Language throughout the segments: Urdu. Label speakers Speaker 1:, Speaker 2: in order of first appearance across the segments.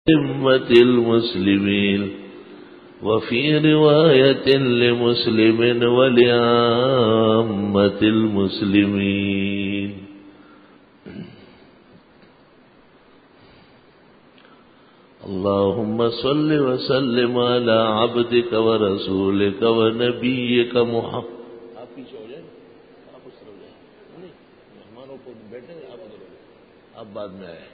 Speaker 1: أمة المسلمين وفي رواية لمسلم ولعامة المسلمين اللهم صل وسلم على عبدك ورسولك ونبيك محمد. آپ پیچھے ہو جائیں، آپ اس طرف جائیں، مہمانوں کو بیٹھے آپ ادھر ہو، آپ بعد میں آئے،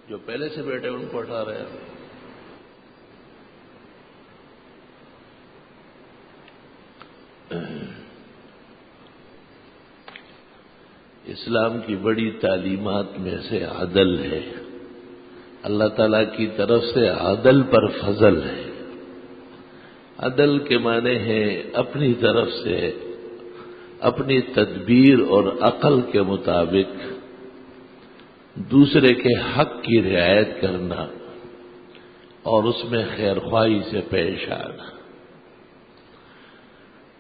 Speaker 1: جو پہلے سے بیٹھے ان کو اٹھا رہے ہیں. اسلام کی بڑی تعلیمات میں سے عدل ہے. اللہ تعالیٰ کی طرف سے عدل پر فضل ہے. عدل کے معنی ہے اپنی طرف سے اپنی تدبیر اور عقل کے مطابق دوسرے کے حق کی رعایت کرنا اور اس میں خیر خواہی سے پیش آنا.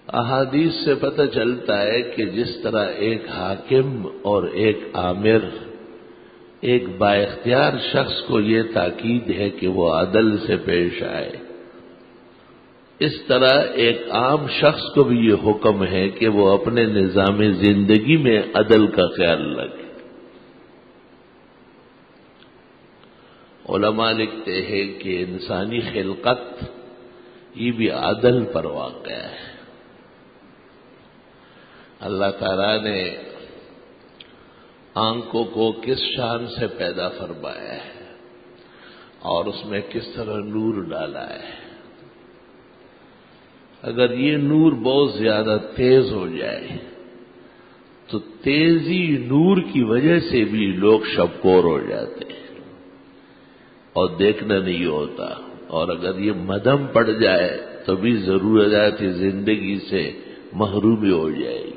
Speaker 1: احادیث سے پتہ چلتا ہے کہ جس طرح ایک حاکم اور ایک آمر ایک بااختیار شخص کو یہ تاکید ہے کہ وہ عدل سے پیش آئے، اس طرح ایک عام شخص کو بھی یہ حکم ہے کہ وہ اپنے نظام زندگی میں عدل کا خیال رکھے. علماء لکھتے ہیں کہ انسانی خلقت یہ بھی عدل پر واقع ہے. اللہ تعالیٰ نے آنکھوں کو کس شان سے پیدا فرمایا ہے اور اس میں کس طرح نور ڈالا ہے. اگر یہ نور بہت زیادہ تیز ہو جائے تو تیزی نور کی وجہ سے بھی لوگ شبکور ہو جاتے ہیں اور دیکھنا نہیں ہوتا، اور اگر یہ مدھم پڑ جائے تو بھی ضرورت زندگی سے محرومی ہو جائے گی.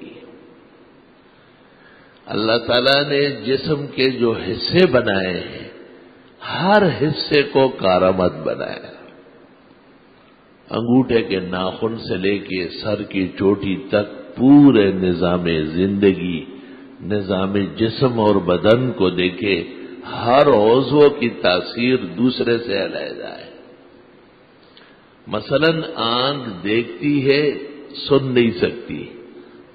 Speaker 1: اللہ تعالیٰ نے جسم کے جو حصے بنائے ہیں ہر حصے کو کارآمد بنایا. انگوٹھے کے ناخن سے لے کے سر کی چوٹی تک پورے نظام زندگی، نظام جسم اور بدن کو دیکھے ہر عضو کی تاثیر دوسرے سے علیحدہ ہے. مثلا آنکھ دیکھتی ہے سن نہیں سکتی،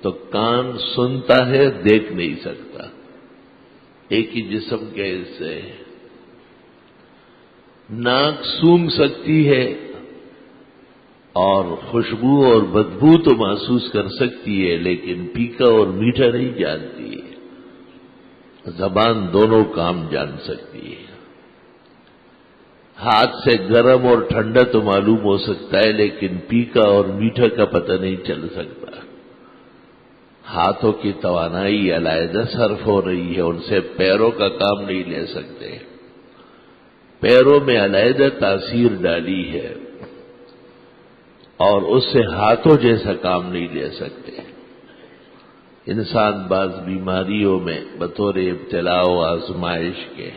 Speaker 1: تو کان سنتا ہے دیکھ نہیں سکتا. ایک ہی جسم کے حصے ہیں. ناک سونگھ سکتی ہے اور خوشبو اور بدبو تو محسوس کر سکتی ہے، لیکن پھیکا اور میٹھا نہیں جانتی ہے. زبان دونوں کام جان سکتی ہے. ہاتھ سے گرم اور ٹھنڈا تو معلوم ہو سکتا ہے، لیکن پھیکا اور میٹھا کا پتہ نہیں چل سکتا. ہاتھوں کی توانائی علیحدہ صرف ہو رہی ہے، ان سے پیروں کا کام نہیں لے سکتے. پیروں میں علیحدہ تاثیر ڈالی ہے اور اس سے ہاتھوں جیسا کام نہیں لے سکتے. انسان بعض بیماریوں میں بطور ابتلاء و آزمائش کے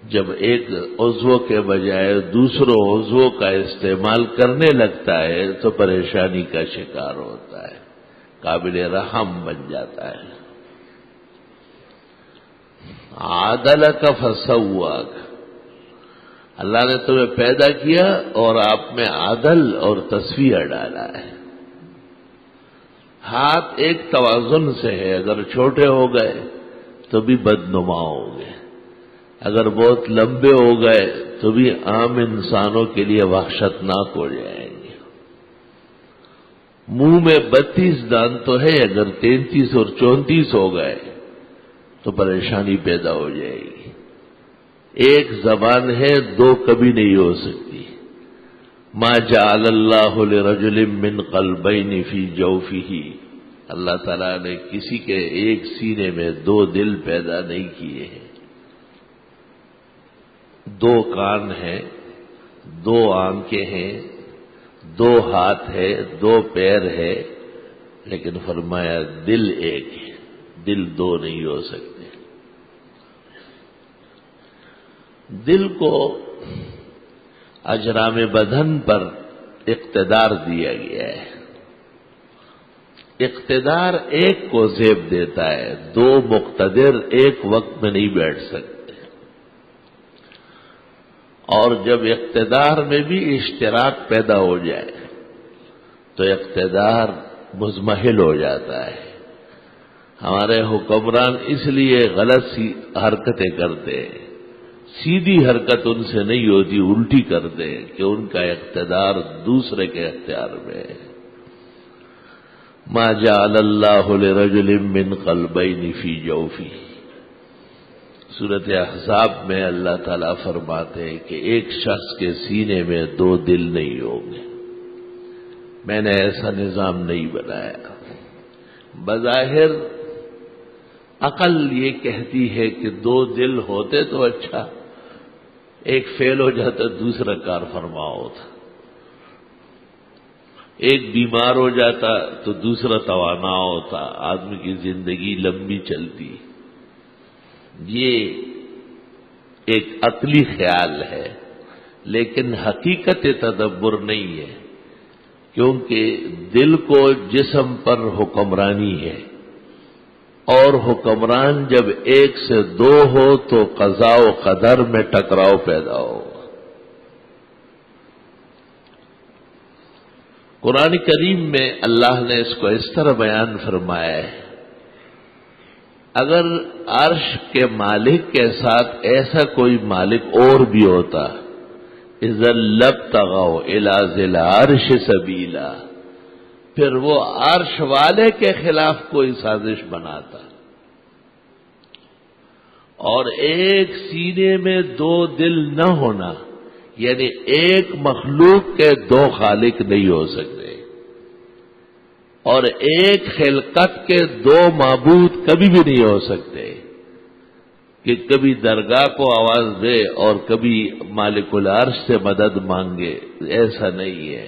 Speaker 1: جب ایک عضو کے بجائے دوسروں عضو کا استعمال کرنے لگتا ہے تو پریشانی کا شکار ہوتا ہے، قابل رحم بن جاتا ہے. عدلک فسواک، اللہ نے تمہیں پیدا کیا اور آپ میں عدل اور تسویہ ڈالا ہے. ہاتھ ایک توازن سے ہے، اگر چھوٹے ہو گئے تو بھی بدنما ہو گئے، اگر بہت لمبے ہو گئے تو بھی عام انسانوں کے لیے وحشتناک ہو جائیں گے. منہ میں 32 دانت تو ہے، اگر 33 اور 34 ہو گئے تو پریشانی پیدا ہو جائے گی. ایک زبان ہے، دو کبھی نہیں ہو سکتی. ما جعل اللہ لرجل من قلبین فی جوفہ، اللہ تعالیٰ نے کسی کے ایک سینے میں دو دل پیدا نہیں کیے ہیں. دو کان ہیں، دو آنکھیں ہیں، دو ہاتھ ہے، دو پیر ہے، لیکن فرمایا دل ایک ہے. دل دو نہیں ہو سکتے. دل کو اجرام بدن پر اقتدار دیا گیا ہے. اقتدار ایک کو زیب دیتا ہے، دو مقتدر ایک وقت میں نہیں بیٹھ سکتے. اور جب اقتدار میں بھی اشتراک پیدا ہو جائے تو اقتدار مزمحل ہو جاتا ہے۔ ہمارے حکمران اس لیے غلط سی حرکتیں کرتے ہیں، سیدھی حرکت ان سے نہیں ہوتی، الٹی کرتے ہیں کہ ان کا اقتدار دوسرے کے اختیار میں ہے۔ ما جعل اللہ لرجل من قلبین فی جوفہ، سورۃ احزاب میں اللہ تعالیٰ فرماتے ہیں کہ ایک شخص کے سینے میں دو دل نہیں ہوں گے، میں نے ایسا نظام نہیں بنایا۔ بظاہر عقل یہ کہتی ہے کہ دو دل ہوتے تو اچھا، ایک فیل ہو جاتا دوسرا کار فرما ہوتا، ایک بیمار ہو جاتا تو دوسرا توانا ہوتا، آدمی کی زندگی لمبی چلتی۔ یہ ایک عقلی خیال ہے، لیکن حقیقت تدبر نہیں ہے، کیونکہ دل کو جسم پر حکمرانی ہے، اور حکمران جب ایک سے دو ہو تو قضاء و قدر میں ٹکراؤ پیدا ہوگا۔ قرآن کریم میں اللہ نے اس کو اس طرح بیان فرمایا ہے، اگر عرش کے مالک کے ساتھ ایسا کوئی مالک اور بھی ہوتا، اذا لابتغوا الی ذی العرش سبیلا، پھر وہ عرش والے کے خلاف کوئی سازش بناتا۔ اور ایک سینے میں دو دل نہ ہونا یعنی ایک مخلوق کے دو خالق نہیں ہو سکتے، اور ایک خلقت کے دو معبود کبھی بھی نہیں ہو سکتے کہ کبھی درگاہ کو آواز دے اور کبھی مالک العرش سے مدد مانگے، ایسا نہیں ہے۔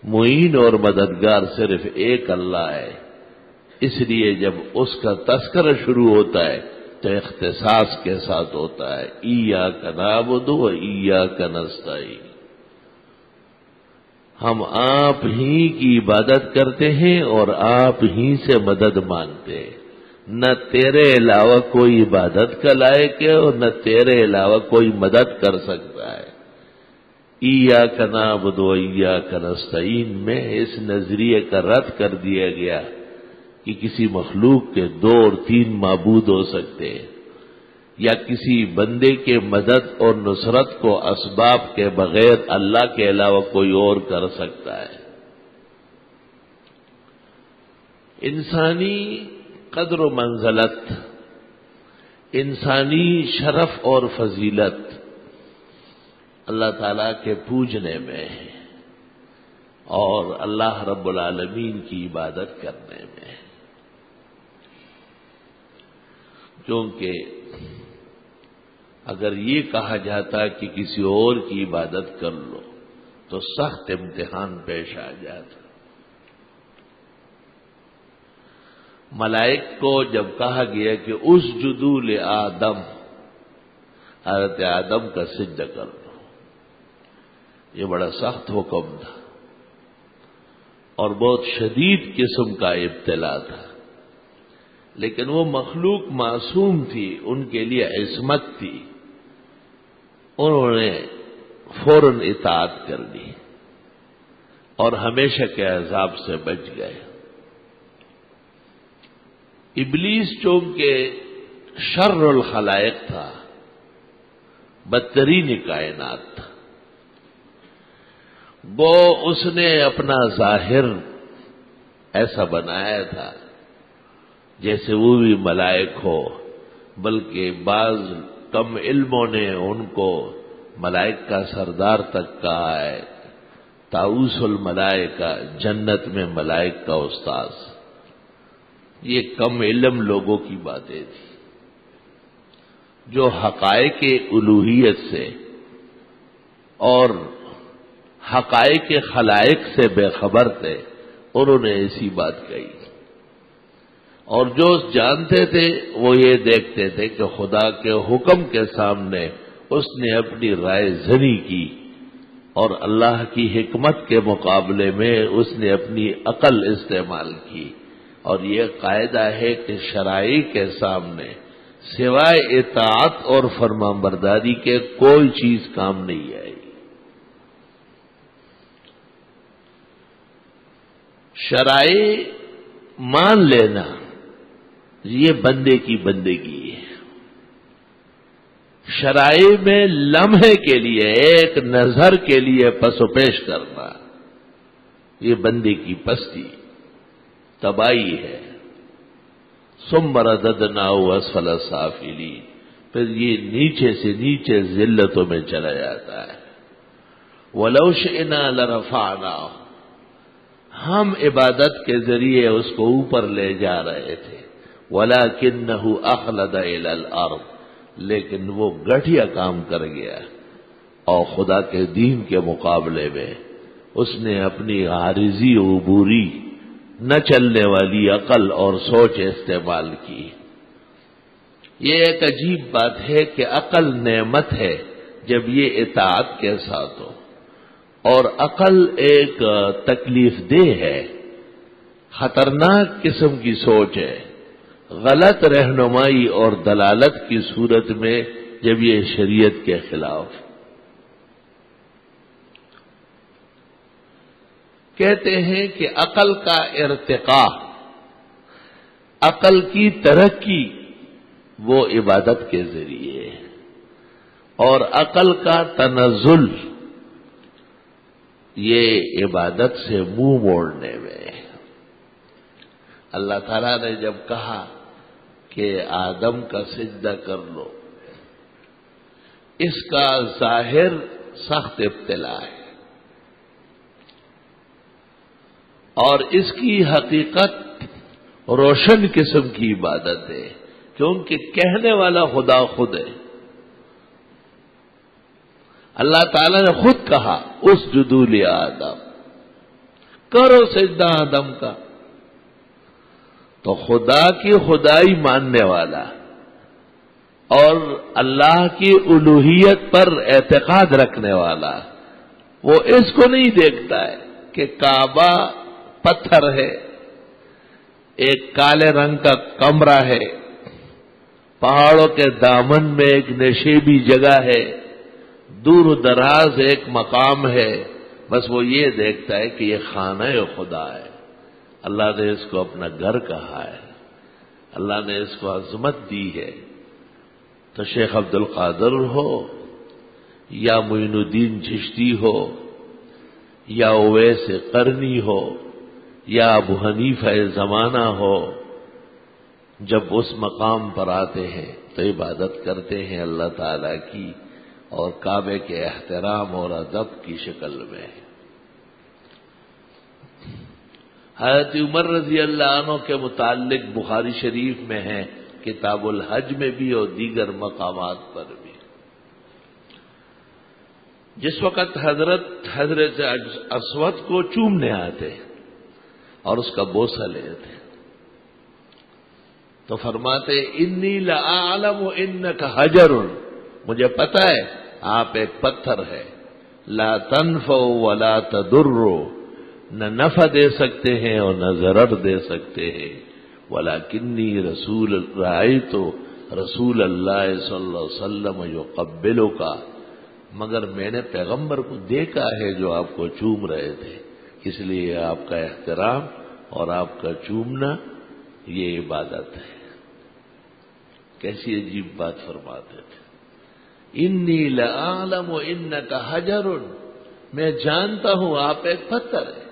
Speaker 1: معین اور مددگار صرف ایک اللہ ہے، اس لیے جب اس کا تذکرہ شروع ہوتا ہے تو اختصاص کے ساتھ ہوتا ہے، ایاک نعبد و ایاک نستعین، ہم آپ ہی کی عبادت کرتے ہیں اور آپ ہی سے مدد مانگتے ہیں، نہ تیرے علاوہ کوئی عبادت کا لائق ہے اور نہ تیرے علاوہ کوئی مدد کر سکتا ہے۔ ایاک نعبد و ایاک نستعین میں اس نظریے کا رد کر دیا گیا کہ کسی مخلوق کے دو اور تین معبود ہو سکتے ہیں، یا کسی بندے کے مدد اور نصرت کو اسباب کے بغیر اللہ کے علاوہ کوئی اور کر سکتا ہے۔ انسانی قدر و منزلت، انسانی شرف اور فضیلت اللہ تعالیٰ کے پوجنے میں ہے اور اللہ رب العالمین کی عبادت کرنے میں ہے، کیونکہ اگر یہ کہا جاتا کہ کسی اور کی عبادت کر لو تو سخت امتحان پیش آ جاتا۔ ملائک کو جب کہا گیا کہ اسجدوا لآدم، حضرت آدم کا سجدہ کر لو، یہ بڑا سخت حکم تھا اور بہت شدید قسم کا ابتلا تھا، لیکن وہ مخلوق معصوم تھی، ان کے لیے عصمت تھی، انہوں نے فوراً اطاعت کر لی اور ہمیشہ کے عذاب سے بچ گئے۔ ابلیس چونکہ شر الخلائق تھا، بدترین کائنات تھا، وہ اس نے اپنا ظاہر ایسا بنایا تھا جیسے وہ بھی ملائک ہو، بلکہ بعض کم علموں نے ان کو ملائک کا سردار تک کہا ہے، طاؤس الملائکہ، جنت میں ملائک کا استاذ۔ یہ کم علم لوگوں کی باتیں تھی جو حقائق الوہیت سے اور حقائق خلائق سے بے خبر تھے، انہوں نے ایسی بات کہی، اور جو جانتے تھے وہ یہ دیکھتے تھے کہ خدا کے حکم کے سامنے اس نے اپنی رائے زنی کی اور اللہ کی حکمت کے مقابلے میں اس نے اپنی عقل استعمال کی، اور یہ قاعدہ ہے کہ شرائع کے سامنے سوائے اطاعت اور فرمانبرداری کے کوئی چیز کام نہیں آئی۔ شرائع مان لینا یہ بندے کی بندگی ہے۔ شرائع میں لمحے کے لیے، ایک نظر کے لیے پس و پیش کرنا یہ بندے کی پستی تباہی ہے۔ ثم رددناہ اسفل سافلین، پھر یہ نیچے سے نیچے ذلتوں میں چلا جاتا ہے۔ وَلَوْ شِئْنَا لَرَفَعْنَاهُ، ہم عبادت کے ذریعے اس کو اوپر لے جا رہے تھے۔ وَلَكِنَّهُ أَخْلَدَ إِلَى الْأَرْضِ، لیکن وہ گٹھیا کام کر گیا اور خدا کے دین کے مقابلے میں اس نے اپنی عارضی عبوری نہ چلنے والی عقل اور سوچ استعمال کی۔ یہ ایک عجیب بات ہے کہ عقل نعمت ہے جب یہ اطاعت کے ساتھ ہو، اور عقل ایک تکلیف دہ ہے، خطرناک قسم کی سوچ ہے، غلط رہنمائی اور دلالت کی صورت میں جب یہ شریعت کے خلاف۔ کہتے ہیں کہ عقل کا ارتقاء، عقل کی ترقی وہ عبادت کے ذریعے، اور عقل کا تنزل یہ عبادت سے منہ موڑنے میں۔ اللہ تعالیٰ نے جب کہا کہ آدم کا سجدہ کر لو، اس کا ظاہر سخت ابتلا ہے، اور اس کی حقیقت روشن قسم کی عبادت ہے، کیونکہ کہنے والا خدا خود ہے۔ اللہ تعالیٰ نے خود کہا اسجدوا لآدم، کرو سجدہ آدم کا۔ تو خدا کی خدائی ماننے والا اور اللہ کی الوہیت پر اعتقاد رکھنے والا، وہ اس کو نہیں دیکھتا ہے کہ کعبہ پتھر ہے، ایک کالے رنگ کا کمرہ ہے، پہاڑوں کے دامن میں ایک نشیبی جگہ ہے، دور دراز ایک مقام ہے، بس وہ یہ دیکھتا ہے کہ یہ خانہ خدا ہے۔ اللہ نے اس کو اپنا گھر کہا ہے، اللہ نے اس کو عظمت دی ہے۔ تو شیخ عبد القادر ہو یا معین الدین چشتی ہو یا اویس قرنی ہو یا ابو حنیفہ زمانہ ہو، جب اس مقام پر آتے ہیں تو عبادت کرتے ہیں اللہ تعالی کی، اور کعبے کے احترام اور ادب کی شکل میں۔ حضرت عمر رضی اللہ عنہ کے متعلق بخاری شریف میں ہے، کتاب الحج میں بھی اور دیگر مقامات پر بھی۔ جس وقت حضرت اسود کو چومنے آتے اور اس کا بوسہ لیتے تو فرماتے انی لأعلم انک حجر، مجھے پتا ہے آپ ایک پتھر ہے، لا تنفع ولا تضر، نہ نفع دے سکتے ہیں اور نہ ضرر دے سکتے ہیں، ولکنی رأیت رسول اللہ صلی اللہ علیہ وسلم یقبلک، مگر میں نے پیغمبر کو دیکھا ہے جو آپ کو چوم رہے تھے، اس لیے آپ کا احترام اور آپ کا چومنا یہ عبادت ہے۔ کیسی عجیب بات فرماتے تھے، انی لأعلم انک حجر، میں جانتا ہوں آپ ایک پتھر ہے،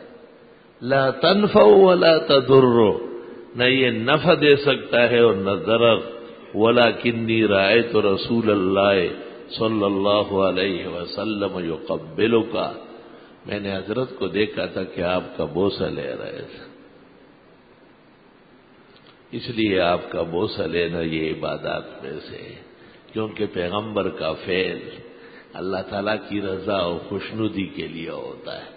Speaker 1: لا تنفع ولا تضر، نہ یہ نفع دے سکتا ہے اور نہ ضرر، ولکنی رأیت رسول اللہ صلی اللہ علیہ وسلم یقبلک، میں نے حضرت کو دیکھا تھا کہ آپ کا بوسہ لے رہے تھے، اس لیے آپ کا بوسہ لینا یہ عبادات میں سے ہے، کیونکہ پیغمبر کا فعل اللہ تعالیٰ کی رضا اور خوشنودی کے لیے ہوتا ہے۔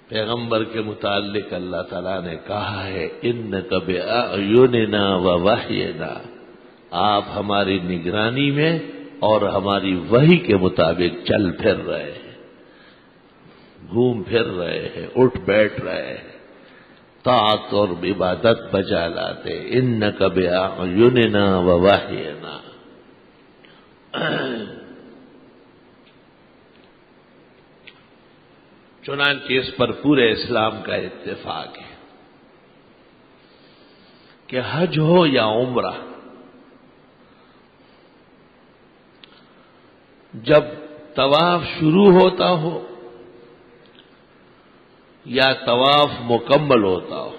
Speaker 1: پیغمبر کے متعلق اللہ تعالیٰ نے کہا ہے انک بأعیننا ووحینا، آپ ہماری نگرانی میں اور ہماری وحی کے مطابق چل پھر رہے ہیں، گھوم پھر رہے ہیں، اٹھ بیٹھ رہے ہیں، طاعت اور عبادت بجا لاتے. انک باعیننا ووحینا. چنانچہ اس پر پورے اسلام کا اتفاق ہے کہ حج ہو یا عمرہ، جب طواف شروع ہوتا ہو یا طواف مکمل ہوتا ہو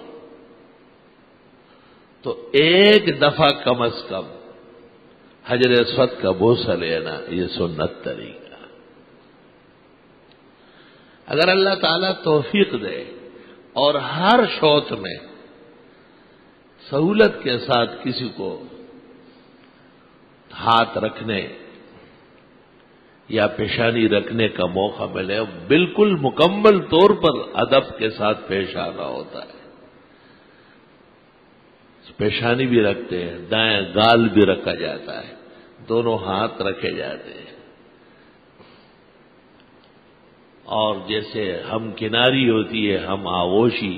Speaker 1: تو ایک دفعہ کم از کم حجر اسود کا بوسہ لینا یہ سنت طریقہ. اگر اللہ تعالیٰ توفیق دے اور ہر شوط میں سہولت کے ساتھ کسی کو ہاتھ رکھنے یا پیشانی رکھنے کا موقع ملے، بالکل مکمل طور پر ادب کے ساتھ پیش آنا ہوتا ہے. پیشانی بھی رکھتے ہیں، دائیں گال بھی رکھا جاتا ہے، دونوں ہاتھ رکھے جاتے ہیں، اور جیسے ہم کناری ہوتی ہے ہم آغوشی،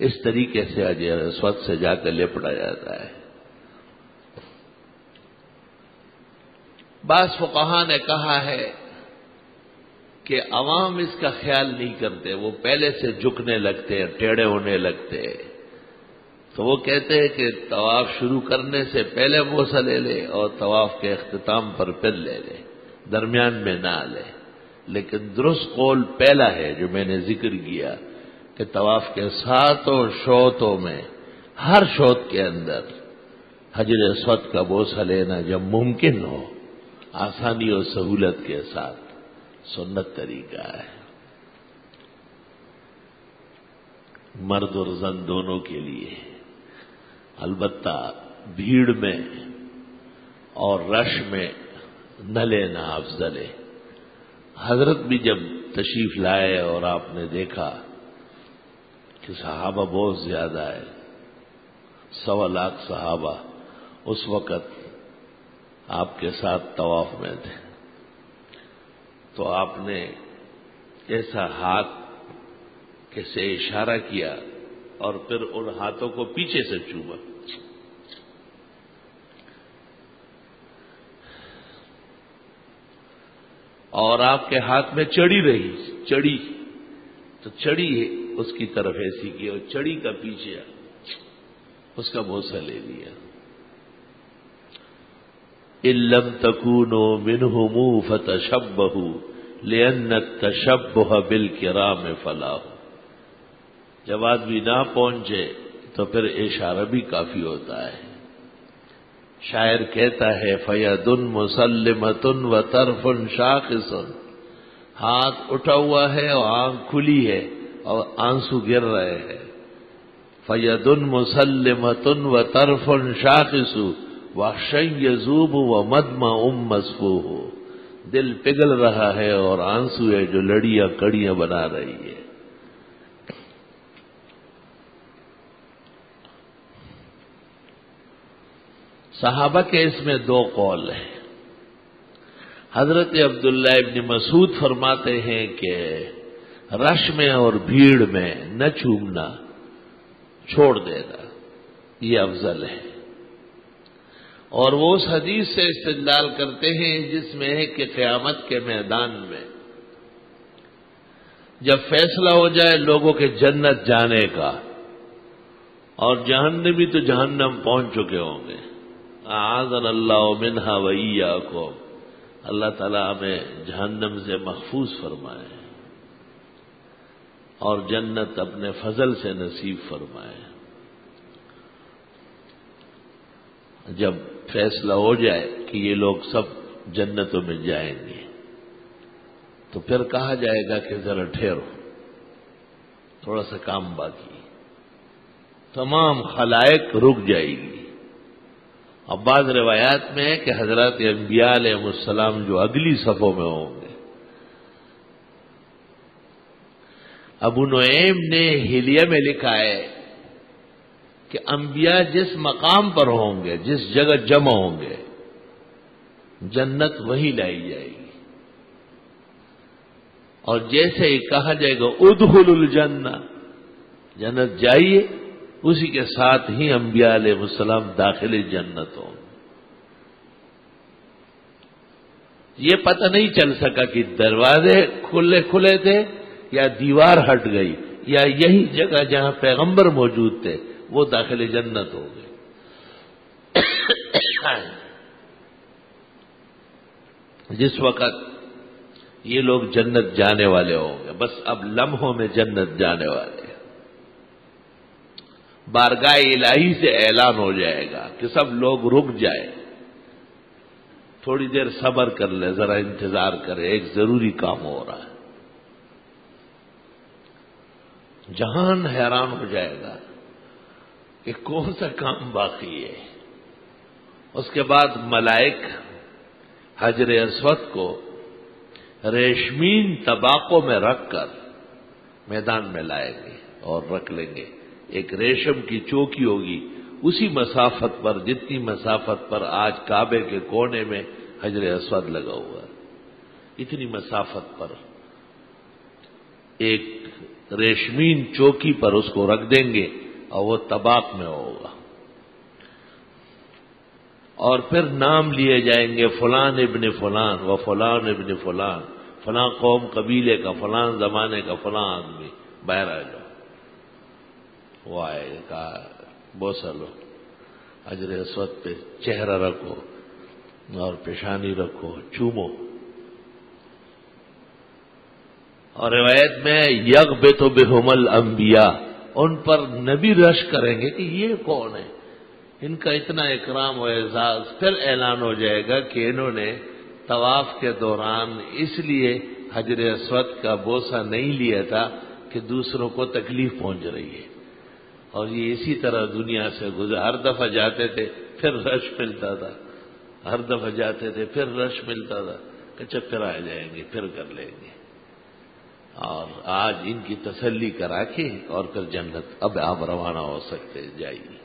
Speaker 1: اس طریقے سے حجر اسود سے جا کر لپٹا جاتا ہے. بعض فقہاء نے کہا ہے کہ عوام اس کا خیال نہیں کرتے، وہ پہلے سے جھکنے لگتے ہیں، ٹیڑھے ہونے لگتے ہیں، تو وہ کہتے ہیں کہ طواف شروع کرنے سے پہلے بوسہ لے لے اور طواف کے اختتام پر پھر لے لے، درمیان میں نہ لے. لیکن درست قول پہلا ہے جو میں نے ذکر کیا کہ طواف کے 7 شوطوں میں ہر شوط کے اندر حجر اسود کا بوسہ لینا جب ممکن ہو، آسانی اور سہولت کے ساتھ، سنت طریقہ ہے. مرد اور زن دونوں کے لیے. البتہ بھیڑ میں اور رش میں نہ لینا افضل ہے. حضرت بھی جب تشریف لائے اور آپ نے دیکھا کہ صحابہ بہت زیادہ ہے، 1.25 لاکھ صحابہ اس وقت آپ کے ساتھ طواف میں تھے، تو آپ نے ایسا ہاتھ سے اشارہ کیا اور پھر ان ہاتھوں کو پیچھے سے چوما. اور آپ کے ہاتھ میں چڑی رہی، چڑی تو چڑی اس کی طرف ایسی کی اور چڑی کا پیچھے اس کا بوسہ لے لیا. ان لم تکونوا منهم فتشبہوا لأن التشبہ بالکرام فلاح. جب آدمی نہ پہنچے تو پھر اشارہ بھی کافی ہوتا ہے. شاعر کہتا ہے فَيَدٌ مُسَلِّمَةٌ وَطَرْفٌ شَاخِصٌ. ہاتھ اٹھا ہوا ہے اور آنکھ کھلی ہے اور آنسو گر رہے ہیں. فَيَدٌ مُسَلِّمَةٌ وَطَرْفٌ شَاخِصُ وَخْشًا يَذُوبُ وَمَدْمَعٌ مَّسْفُوحُ. دل پگھل رہا ہے اور آنسو ہے جو لڑیاں کڑیاں بنا رہی ہے. صحابہ کے اس میں 2 قول ہیں. حضرت عبداللہ ابن مسعود فرماتے ہیں کہ رش میں اور بھیڑ میں نہ چومنا، چھوڑ دینا، یہ افضل ہے. اور وہ اس حدیث سے استدلال کرتے ہیں جس میں ہے کہ قیامت کے میدان میں جب فیصلہ ہو جائے لوگوں کے جنت جانے کا اور جہنمی تو جہنم پہنچ چکے ہوں گے، اعاذنا اللہ منہا وإیاکم، اللہ تعالیٰ ہمیں جہنم سے محفوظ فرمائے اور جنت اپنے فضل سے نصیب فرمائے. جب فیصلہ ہو جائے کہ یہ لوگ سب جنتوں میں جائیں گے تو پھر کہا جائے گا کہ ذرا ٹھہرو، تھوڑا سا کام باقی. تمام خلائق رک جائے گی. اب بعض روایات میں ہے کہ حضرات انبیاء علیہ السلام جو اگلی صفوں میں ہوں گے. ابو نعیم نے حلیہ میں لکھا ہے کہ انبیاء جس مقام پر ہوں گے، جس جگہ جمع ہوں گے، جنت وہی لائی جائے گی. اور جیسے ہی کہا جائے گا ادخلوا الجنہ، جنت جائیے، اسی کے ساتھ ہی انبیاء علیہ السلام داخل جنت ہوں۔ یہ پتہ نہیں چل سکا کہ دروازے کھلے تھے یا دیوار ہٹ گئی یا یہی جگہ جہاں پیغمبر موجود تھے وہ داخل جنت ہو گئے۔ جس وقت یہ لوگ جنت جانے والے ہوں گے، بس اب لمحوں میں جنت جانے والے ہیں، بارگاہ الہی سے اعلان ہو جائے گا کہ سب لوگ رک جائے، تھوڑی دیر صبر کر لے، ذرا انتظار کرے، ایک ضروری کام ہو رہا ہے۔ جہان حیران ہو جائے گا کہ کون سا کام باقی ہے۔ اس کے بعد ملائک حجر اسود کو ریشمین طباقوں میں رکھ کر میدان میں لائیں گے اور رکھ لیں گے۔ ایک ریشم کی چوکی ہوگی، اسی مسافت پر جتنی مسافت پر آج کعبے کے کونے میں حجر اسود لگا ہوا ہے، اتنی مسافت پر ایک ریشمین چوکی پر اس کو رکھ دیں گے اور وہ طباق میں ہوگا، اور پھر نام لیے جائیں گے، فلان ابن فلان و فلان ابن فلان، فلاں قوم قبیلے کا، فلان زمانے کا فلاں آدمی باہر آ جاؤ۔ وہ آئے کہا بوسہ لو، حجر اسود پہ چہرہ رکھو اور پیشانی رکھو، چومو۔ اور روایت میں یغبط بہم الانبیاء، ان پر نبی رش کریں گے کہ یہ کون ہے، ان کا اتنا اکرام و اعزاز۔ پھر اعلان ہو جائے گا کہ انہوں نے طواف کے دوران اس لیے حجر اسود کا بوسہ نہیں لیا تھا کہ دوسروں کو تکلیف پہنچ رہی ہے، اور یہ اسی طرح دنیا سے ہر دفعہ جاتے تھے پھر رش ملتا تھا، ہر دفعہ جاتے تھے پھر رش ملتا تھا کہ اچھا پھر آ جائیں گے، پھر کر لیں گے۔ اور آج ان کی تسلی کرا کے اور پھر جنت اب آپ روانہ ہو سکتے، جائیے۔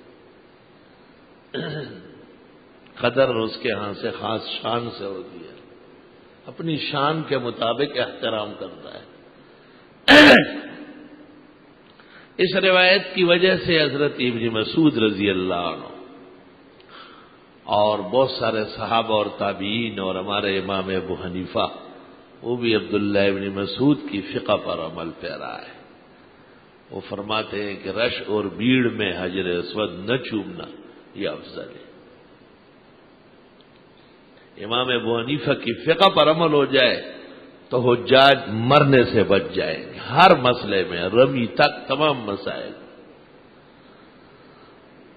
Speaker 1: قدر اس کے ہاں سے خاص شان سے ہوتی ہے، اپنی شان کے مطابق احترام کرتا ہے۔ اس روایت کی وجہ سے حضرت ابن مسعود رضی اللہ عنہ اور بہت سارے صحابہ اور تابعین اور ہمارے امام ابو حنیفہ، وہ بھی عبداللہ ابن مسعود کی فقہ پر عمل پیرا ہے۔ وہ فرماتے ہیں کہ رش اور بھیڑ میں حجر اسود نہ چومنا یہ افضل ہے۔ امام ابو حنیفہ کی فقہ پر عمل ہو جائے تو حجاج مرنے سے بچ جائیں گے، ہر مسئلے میں، رمی تک تمام مسائل۔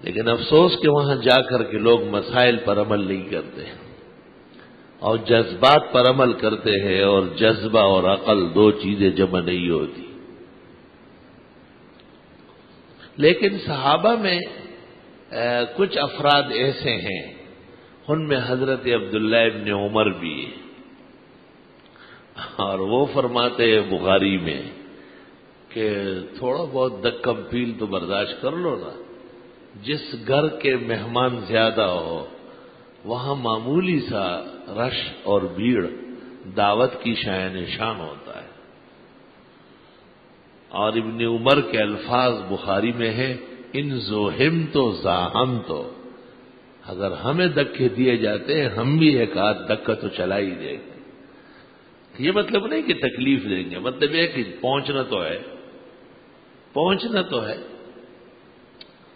Speaker 1: لیکن افسوس کہ وہاں جا کر کے لوگ مسائل پر عمل نہیں کرتے اور جذبات پر عمل کرتے ہیں، اور جذبہ اور عقل دو چیزیں جمع نہیں ہوتی۔ لیکن صحابہ میں کچھ افراد ایسے ہیں، ان میں حضرت عبداللہ ابن عمر بھی ہے، اور وہ فرماتے ہیں بخاری میں کہ تھوڑا بہت دکم پیل تو برداشت کر لو نا، جس گھر کے مہمان زیادہ ہو وہاں معمولی سا رش اور بھیڑ دعوت کی شایان شان ہوتا ہے۔ اور ابن عمر کے الفاظ بخاری میں ہیں، ان زوہم تو زاہم تو، اگر ہمیں دکے دیے جاتے ہیں ہم بھی ایک آدھ دکا تو چلا ہی دیں گے۔ یہ مطلب نہیں کہ تکلیف دیں گے، مطلب یہ کہ پہنچنا تو ہے، پہنچنا تو ہے۔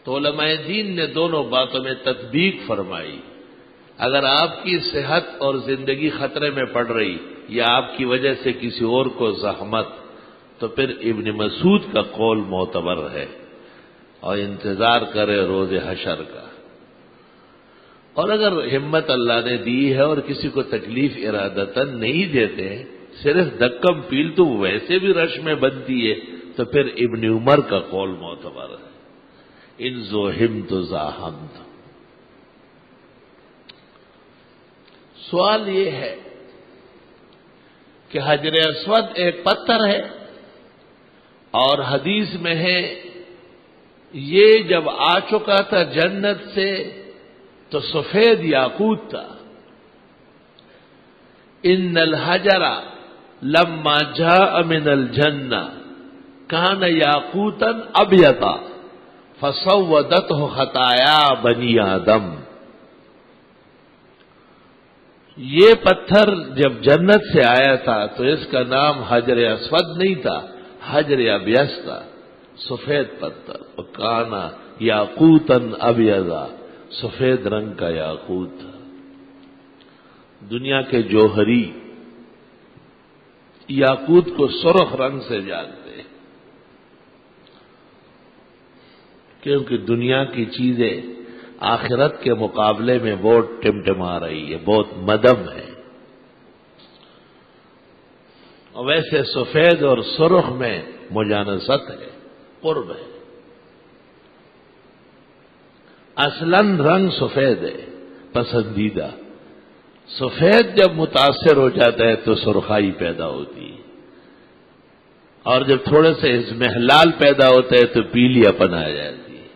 Speaker 1: تو علماء دین نے دونوں باتوں میں تطبیق فرمائی۔ اگر آپ کی صحت اور زندگی خطرے میں پڑ رہی یا آپ کی وجہ سے کسی اور کو زحمت، تو پھر ابن مسعود کا قول معتبر ہے، اور انتظار کرے روز حشر کا۔ اور اگر ہمت اللہ نے دی ہے اور کسی کو تکلیف ارادتاً نہیں دیتے، صرف دکم پیل تو ویسے بھی رش میں بنتی ہے، تو پھر ابن عمر کا قول معتبر ہے، ان زوہمت زاہمت۔ سوال یہ ہے کہ حجر اسود ایک پتھر ہے، اور حدیث میں ہے یہ جب آ چکا تھا جنت سے تو سفید یاقوت تھا۔ ان الحجر لما جاء من الجنہ کان یاقوتا ابیضا فسودتہ خطایا بنی آدم. یہ پتھر جب جنت سے آیا تھا تو اس کا نام حجر اسود نہیں تھا، حجر ابیض تھا، سفید پتھر. وکانا یاقوتن ابیضا، سفید رنگ کا یاقوت تھا. دنیا کے جوہری یاقوت کو سرخ رنگ سے جانتے ہیں، کیونکہ دنیا کی چیزیں آخرت کے مقابلے میں بہت ٹمٹما رہی ہے، بہت مدم ہے. اور ویسے سفید اور سرخ میں مجانست ہے، قرب ہے. اصلاً رنگ سفید ہے پسندیدہ. سفید جب متاثر ہو جاتا ہے تو سرخائی پیدا ہوتی ہے، اور جب تھوڑے سے اضمحلال پیدا ہوتا ہے تو پیلی اپن آ جاتی ہے،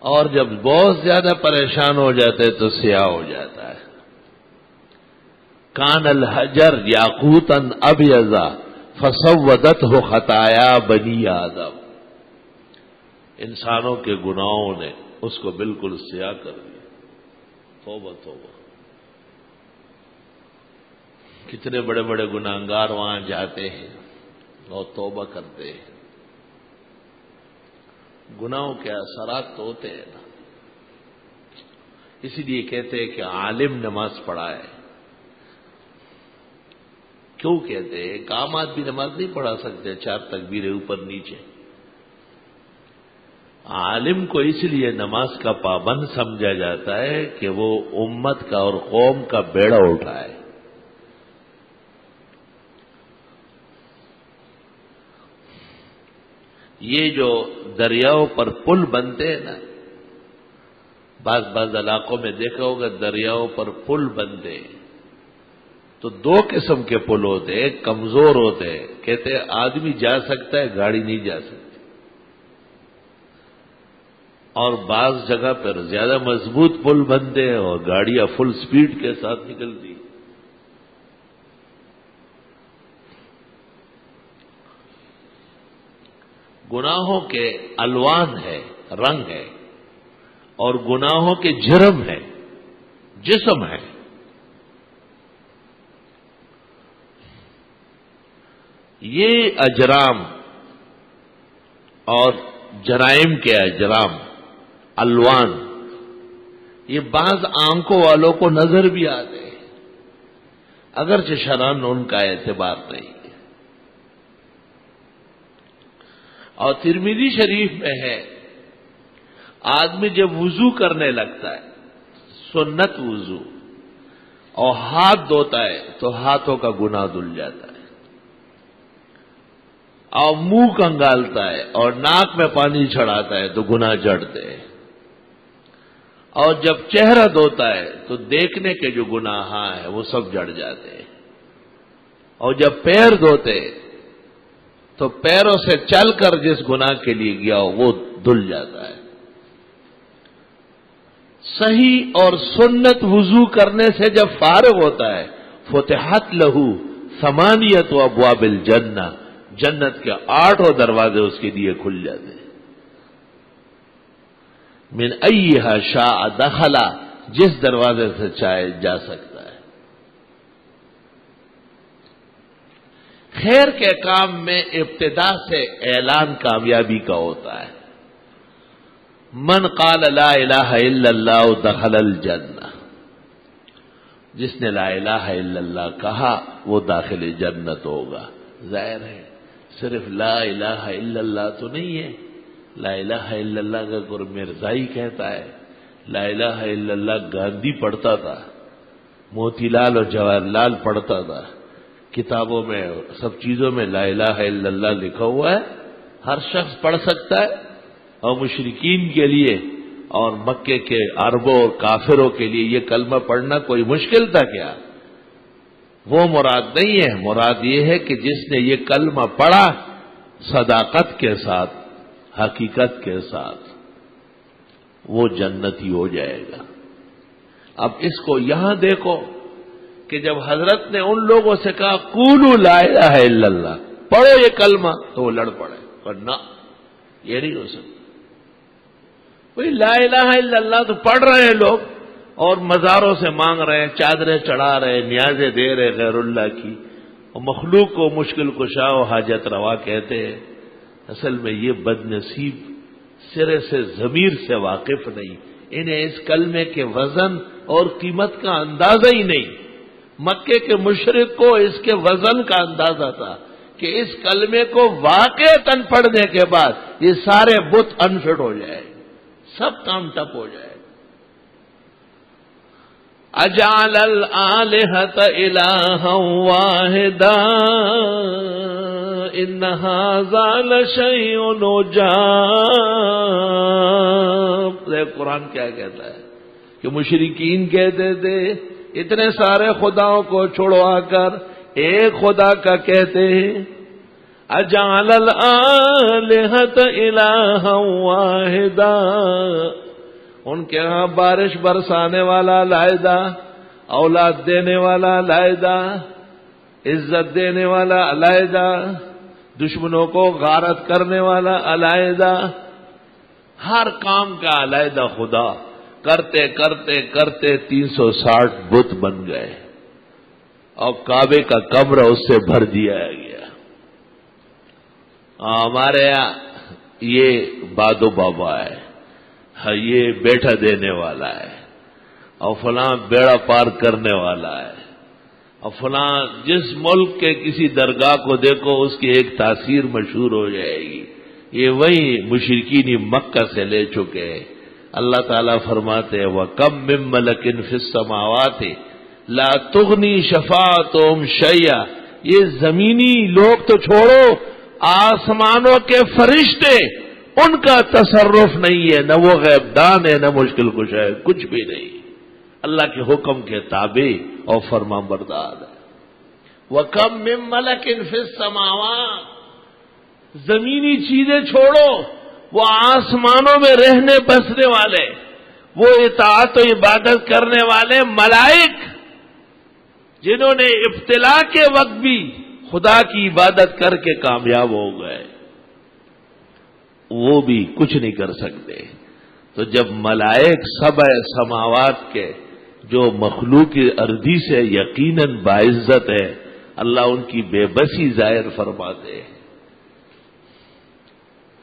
Speaker 1: اور جب بہت زیادہ پریشان ہو جاتے تو سیاہ ہو جاتا ہے. کان الحجر یاقوتن ابیضا فسودتہ خطایا بنی آدم. انسانوں کے گناہوں نے اس کو بالکل سیاہ کر دیا. توبہ توبہ. کتنے بڑے بڑے گناہگار وہاں جاتے ہیں اور توبہ کرتے ہیں. گناہوں کے اثرات تو ہوتے ہیں نا، اسی لیے کہتے ہیں کہ عالم نماز پڑھائے. کیوں کہتے ہیں؟ ایک عام آدمی نماز نہیں پڑھا سکتے 4 تکبیریں اوپر نیچے. عالم کو اس لیے نماز کا پابند سمجھا جاتا ہے کہ وہ امت کا اور قوم کا بیڑا اٹھائے. یہ جو دریاؤں پر پل بنتے ہیں نا، بعض علاقوں میں دیکھا ہوگا دریاؤں پر پل بنتے ہیں تو 2 قسم کے پل ہوتے ہیں. ایک کمزور ہوتے ہیں، کہتے ہیں آدمی جا سکتا ہے گاڑی نہیں جا سکتی. اور بعض جگہ پر زیادہ مضبوط پل بنتے ہیں اور گاڑیاں فل سپیڈ کے ساتھ نکلتی. گناہوں کے الوان ہے، رنگ ہے، اور گناہوں کے جرم ہے، جسم ہے. یہ اجرام اور جرائم کے اجرام، الوان، یہ بعض آنکھوں والوں کو نظر بھی آتے ہیں، اگرچہ شرعاً ان کا اعتبار نہیں. اور ترمذی شریف میں ہے آدمی جب وضو کرنے لگتا ہے، سنت وضو، اور ہاتھ دھوتا ہے تو ہاتھوں کا گناہ دھل جاتا ہے، اور منہ کنگالتا ہے اور ناک میں پانی چڑھاتا ہے تو گناہ جڑتے ہیں، اور جب چہرہ دھوتا ہے تو دیکھنے کے جو گناہ ہیں وہ سب جڑ جاتے ہیں، اور جب پیر دھوتے تو پیروں سے چل کر جس گناہ کے لیے گیا ہو وہ دھل جاتا ہے. صحیح اور سنت وضو کرنے سے جب فارغ ہوتا ہے فتحت لہو ثمانیت ابواب الجنہ، جنت کے 8 دروازے اس کے لیے کھل جاتے ہیں. من ایہا شاء دخلا، جس دروازے سے چاہے جا سکتا ہے. خیر کے کام میں ابتدا سے اعلان کامیابی کا ہوتا ہے. من قال لا الہ الا اللہ دخل الجنہ، جس نے لا الہ الا اللہ کہا وہ داخل جنت ہوگا. ظاہر ہے صرف لا الہ الا اللہ تو نہیں ہے، لا الہ الا اللہ کا کوئی مرزائی کہتا ہے، لا الہ الا اللہ گاندھی پڑھتا تھا، موتی لال اور جواہر لال پڑھتا تھا. کتابوں میں سب چیزوں میں لا الہ الا اللہ لکھا ہوا ہے، ہر شخص پڑھ سکتا ہے. اور مشرکین کے لیے اور مکے کے عربوں اور کافروں کے لیے یہ کلمہ پڑھنا کوئی مشکل تھا کیا؟ وہ مراد نہیں ہے. مراد یہ ہے کہ جس نے یہ کلمہ پڑھا صداقت کے ساتھ، حقیقت کے ساتھ، وہ جنتی ہو جائے گا. اب اس کو یہاں دیکھو کہ جب حضرت نے ان لوگوں سے کہا قولوا لا الہ الا اللہ، پڑھو یہ کلمہ، تو وہ لڑ پڑے، ورنہ یہ نہیں ہو سکتا. وہی لا الہ الا اللہ تو پڑھ رہے ہیں لوگ اور مزاروں سے مانگ رہے ہیں، چادریں چڑھا رہے ہیں، نیازیں دے رہے غیر اللہ کی، اور مخلوق کو مشکل کشا و حاجت روا کہتے ہیں۔ اصل میں یہ بد نصیب سرے سے ضمیر سے واقف نہیں، انہیں اس کلمے کے وزن اور قیمت کا اندازہ ہی نہیں۔ مکے کے مشرک کو اس کے وزن کا اندازہ تھا کہ اس کلمے کو واقعتاً پڑھنے کے بعد یہ سارے بت انفٹ ہو جائے، سب کام ٹپ ہو جائے۔ اجعل الآلہۃ الہا واحدا ان ھذا لشیء عجاب۔ قرآن کیا کہتا ہے کہ مشرکین کہتے تھے اتنے سارے خداؤں کو چھوڑوا کر ایک خدا کا کہتے ہیں۔ اجعل الآلہۃ الہا واحدا، ان کے ہاں بارش برسانے والا علیحدہ، اولاد دینے والا علیحدہ، عزت دینے والا علیحدہ، دشمنوں کو غارت کرنے والا علیحدہ، ہر کام کا علیحدہ خدا، کرتے کرتے کرتے 360 بت بن گئے اور کعبے کا کمرہ اس سے بھر دیا گیا۔ ہمارے یہاں یہ بادو بابا ہے، یہ بیٹھا دینے والا ہے، اور فلاں بیڑا پار کرنے والا ہے، اور فلاں جس ملک کے کسی درگاہ کو دیکھو اس کی ایک تاثیر مشہور ہو جائے گی۔ یہ وہی مشرکین مکہ سے لے چکے ہیں۔ اللہ تعالیٰ فرماتے ہیں وَكَمْ مِن مَلَكٍ فِي السَّمَاوَاتِ لَا تُغْنِي شَفَاعَتُهُمْ شَيْئًا، یہ زمینی لوگ تو چھوڑو، آسمانوں کے فرشتے ان کا تصرف نہیں ہے، نہ وہ غیب دان ہے، نہ مشکل کشا ہے، کچھ بھی نہیں، اللہ کے حکم کے تابع اور فرما بردار ہے۔ وَكَمْ مِن مَلَكٍ فِي السَّمَاوَاتِ، زمینی چیزیں چھوڑو، وہ آسمانوں میں رہنے بسنے والے، وہ اطاعت و عبادت کرنے والے ملائک جنہوں نے ابتلا کے وقت بھی خدا کی عبادت کر کے کامیاب ہو گئے، وہ بھی کچھ نہیں کر سکتے۔ تو جب ملائک سبع سماوات کے جو مخلوق ارضی سے یقیناً باعزت ہے، اللہ ان کی بے بسی ظاہر فرماتے ہیں،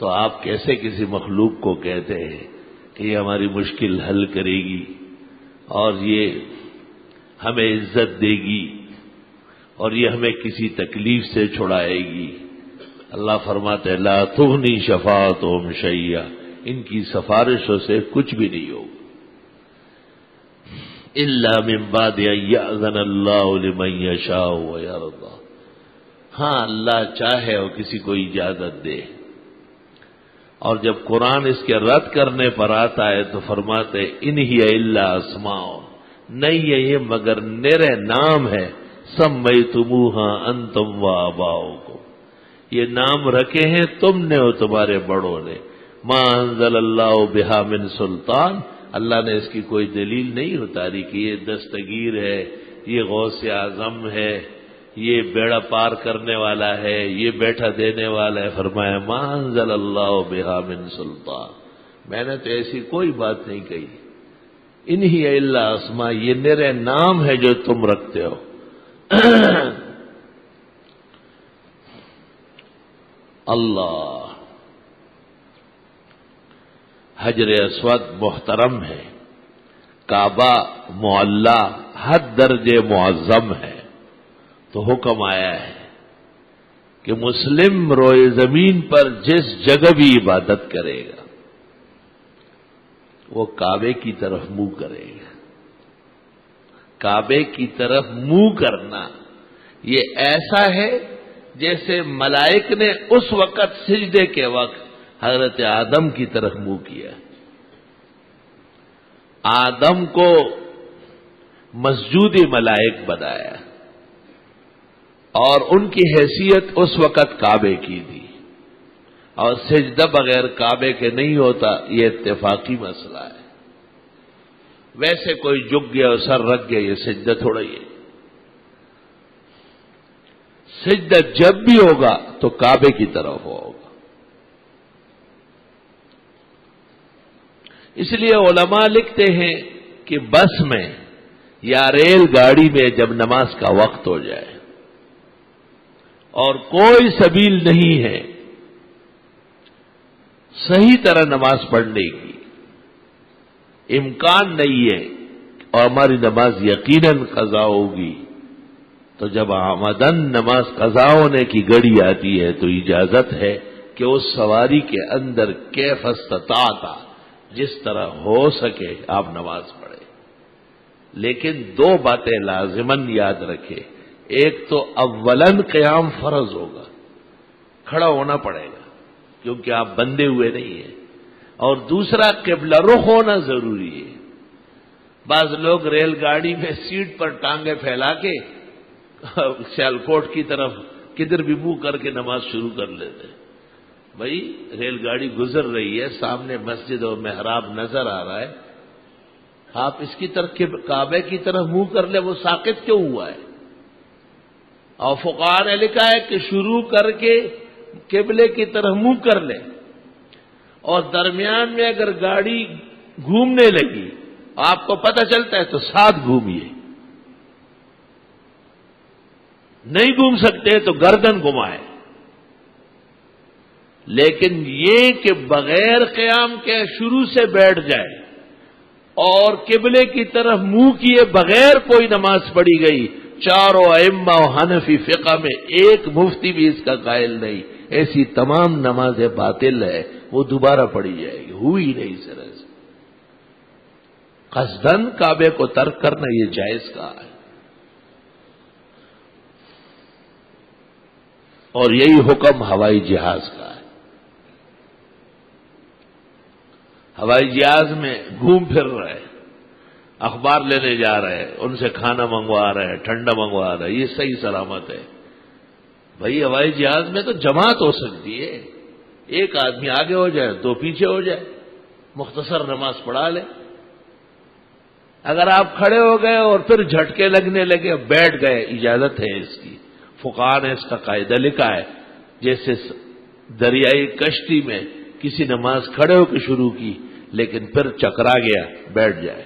Speaker 1: تو آپ کیسے کسی مخلوق کو کہتے ہیں کہ یہ ہماری مشکل حل کرے گی اور یہ ہمیں عزت دے گی اور یہ ہمیں کسی تکلیف سے چھڑائے گی؟ اللہ فرماتے لا تغنی شفاعتہم شیئا، ان کی سفارشوں سے کچھ بھی نہیں ہوگا، الا من بعد ان یأذن اللہ لمن یشاء ویرضی، ہاں اللہ چاہے اور کسی کو اجازت دے۔ اور جب قرآن اس کے رد کرنے پر آتا ہے تو فرماتے ان ہی الا اسماء، نہیں ہے یہ مگر نرے نام ہے، سمیتموہا انتم و آباؤکم، یہ نام رکھے ہیں تم نے اور تمہارے بڑوں نے، ما انزل اللہ بہا من سلطان، اللہ نے اس کی کوئی دلیل نہیں اتاری کہ یہ دستگیر ہے، یہ غوث اعظم ہے، یہ بیڑا پار کرنے والا ہے، یہ بیٹھا دینے والا ہے۔ فرمایا ما انزل اللہ بہا من سلطان، میں نے تو ایسی کوئی بات نہیں کہی، ان ہی الا اسماء، یہ میرے نام ہے جو تم رکھتے ہو۔ اللہ، حجر اسود محترم ہے، کعبہ معلی حد درجے معظم ہے، تو حکم آیا ہے کہ مسلم روئے زمین پر جس جگہ بھی عبادت کرے گا وہ کعبے کی طرف منہ کرے گا۔ کعبے کی طرف منہ کرنا یہ ایسا ہے جیسے ملائک نے اس وقت سجدے کے وقت حضرت آدم کی طرف منہ کیا۔ آدم کو مسجود ملائک بنایا اور ان کی حیثیت اس وقت کعبے کی تھی، اور سجدہ بغیر کعبے کے نہیں ہوتا، یہ اتفاقی مسئلہ ہے۔ ویسے کوئی جھک گیا اور سر رکھ گیا، یہ سجدہ تھوڑا ہی ہے۔ سجدہ جب بھی ہوگا تو کعبے کی طرف ہوگا۔ اس لیے علماء لکھتے ہیں کہ بس میں یا ریل گاڑی میں جب نماز کا وقت ہو جائے اور کوئی سبیل نہیں ہے صحیح طرح نماز پڑھنے کی، امکان نہیں ہے اور ہماری نماز یقیناً قضا ہوگی، تو جب آمدن نماز قضا ہونے کی گھڑی آتی ہے تو اجازت ہے کہ اس سواری کے اندر کیف استطاعت جس طرح ہو سکے آپ نماز پڑھیں، لیکن دو باتیں لازماً یاد رکھے۔ ایک تو اولاً قیام فرض ہوگا، کھڑا ہونا پڑے گا کیونکہ آپ بندھے ہوئے نہیں ہیں، اور دوسرا قبلہ رخ ہونا ضروری ہے۔ بعض لوگ ریل گاڑی میں سیٹ پر ٹانگیں پھیلا کے سیالکوٹ کی طرف کدھر بھی منہ کر کے نماز شروع کر لیتے ہیں۔ بھائی ریل گاڑی گزر رہی ہے، سامنے مسجد اور محراب نظر آ رہا ہے، آپ اس کی طرف کعبے کی طرف منہ کر لیں، وہ ساقط کیوں ہوا ہے؟ اور فقہاء نے لکھا ہے کہ شروع کر کے قبلے کی طرف منہ کر لیں، اور درمیان میں اگر گاڑی گھومنے لگی آپ کو پتہ چلتا ہے تو ساتھ گھومیے، نہیں گھوم سکتے تو گردن گھمائے، لیکن یہ کہ بغیر قیام کے شروع سے بیٹھ جائے اور قبلے کی طرف منہ کیے بغیر کوئی نماز پڑھی گئی، چاروں ائمہ و حنفی فقہ میں ایک مفتی بھی اس کا قائل نہیں، ایسی تمام نمازیں باطل ہے، وہ دوبارہ پڑھی جائے گی، ہوئی نہیں سر سے۔ قصدن کعبے کو ترک کرنا یہ جائز کہا ہے، اور یہی حکم ہوائی جہاز کا ہے۔ ہوائی جہاز میں گھوم پھر رہے، اخبار لینے جا رہے ہیں، ان سے کھانا منگوا رہے ہیں، ٹھنڈا منگوا رہے ہیں، یہ صحیح سلامت ہے؟ بھائی ہوائی جہاز میں تو جماعت ہو سکتی ہے، ایک آدمی آگے ہو جائے دو پیچھے ہو جائے، مختصر نماز پڑھا لے۔ اگر آپ کھڑے ہو گئے اور پھر جھٹکے لگنے لگے بیٹھ گئے، اجازت ہے اس کی، فقہاء نے اس کا قاعدہ لکھا ہے، جیسے دریائی کشتی میں کسی نماز کھڑے ہو کے شروع کی لیکن پھر چکرا گیا بیٹھ جائے،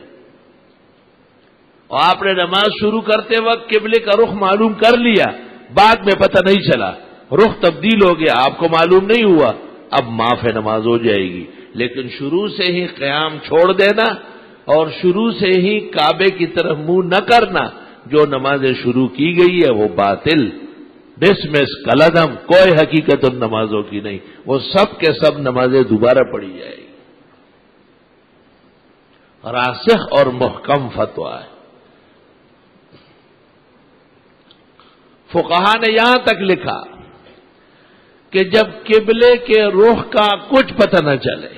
Speaker 1: اور آپ نے نماز شروع کرتے وقت قبلے کا رخ معلوم کر لیا، بعد میں پتہ نہیں چلا، رخ تبدیل ہو گیا، آپ کو معلوم نہیں ہوا، اب معاف نماز ہو جائے گی، لیکن شروع سے ہی قیام چھوڑ دینا اور شروع سے ہی کعبے کی طرف منہ نہ کرنا، جو نمازیں شروع کی گئی ہے وہ باطل، ڈسمس کلدم، کوئی حقیقت ان نمازوں کی نہیں، وہ سب کے سب نمازیں دوبارہ پڑھی جائے گی۔ راسخ اور محکم فتویٰ ہے۔ فقہاء نے یہاں تک لکھا کہ جب قبلے کے رخ کا کچھ پتہ نہ چلے،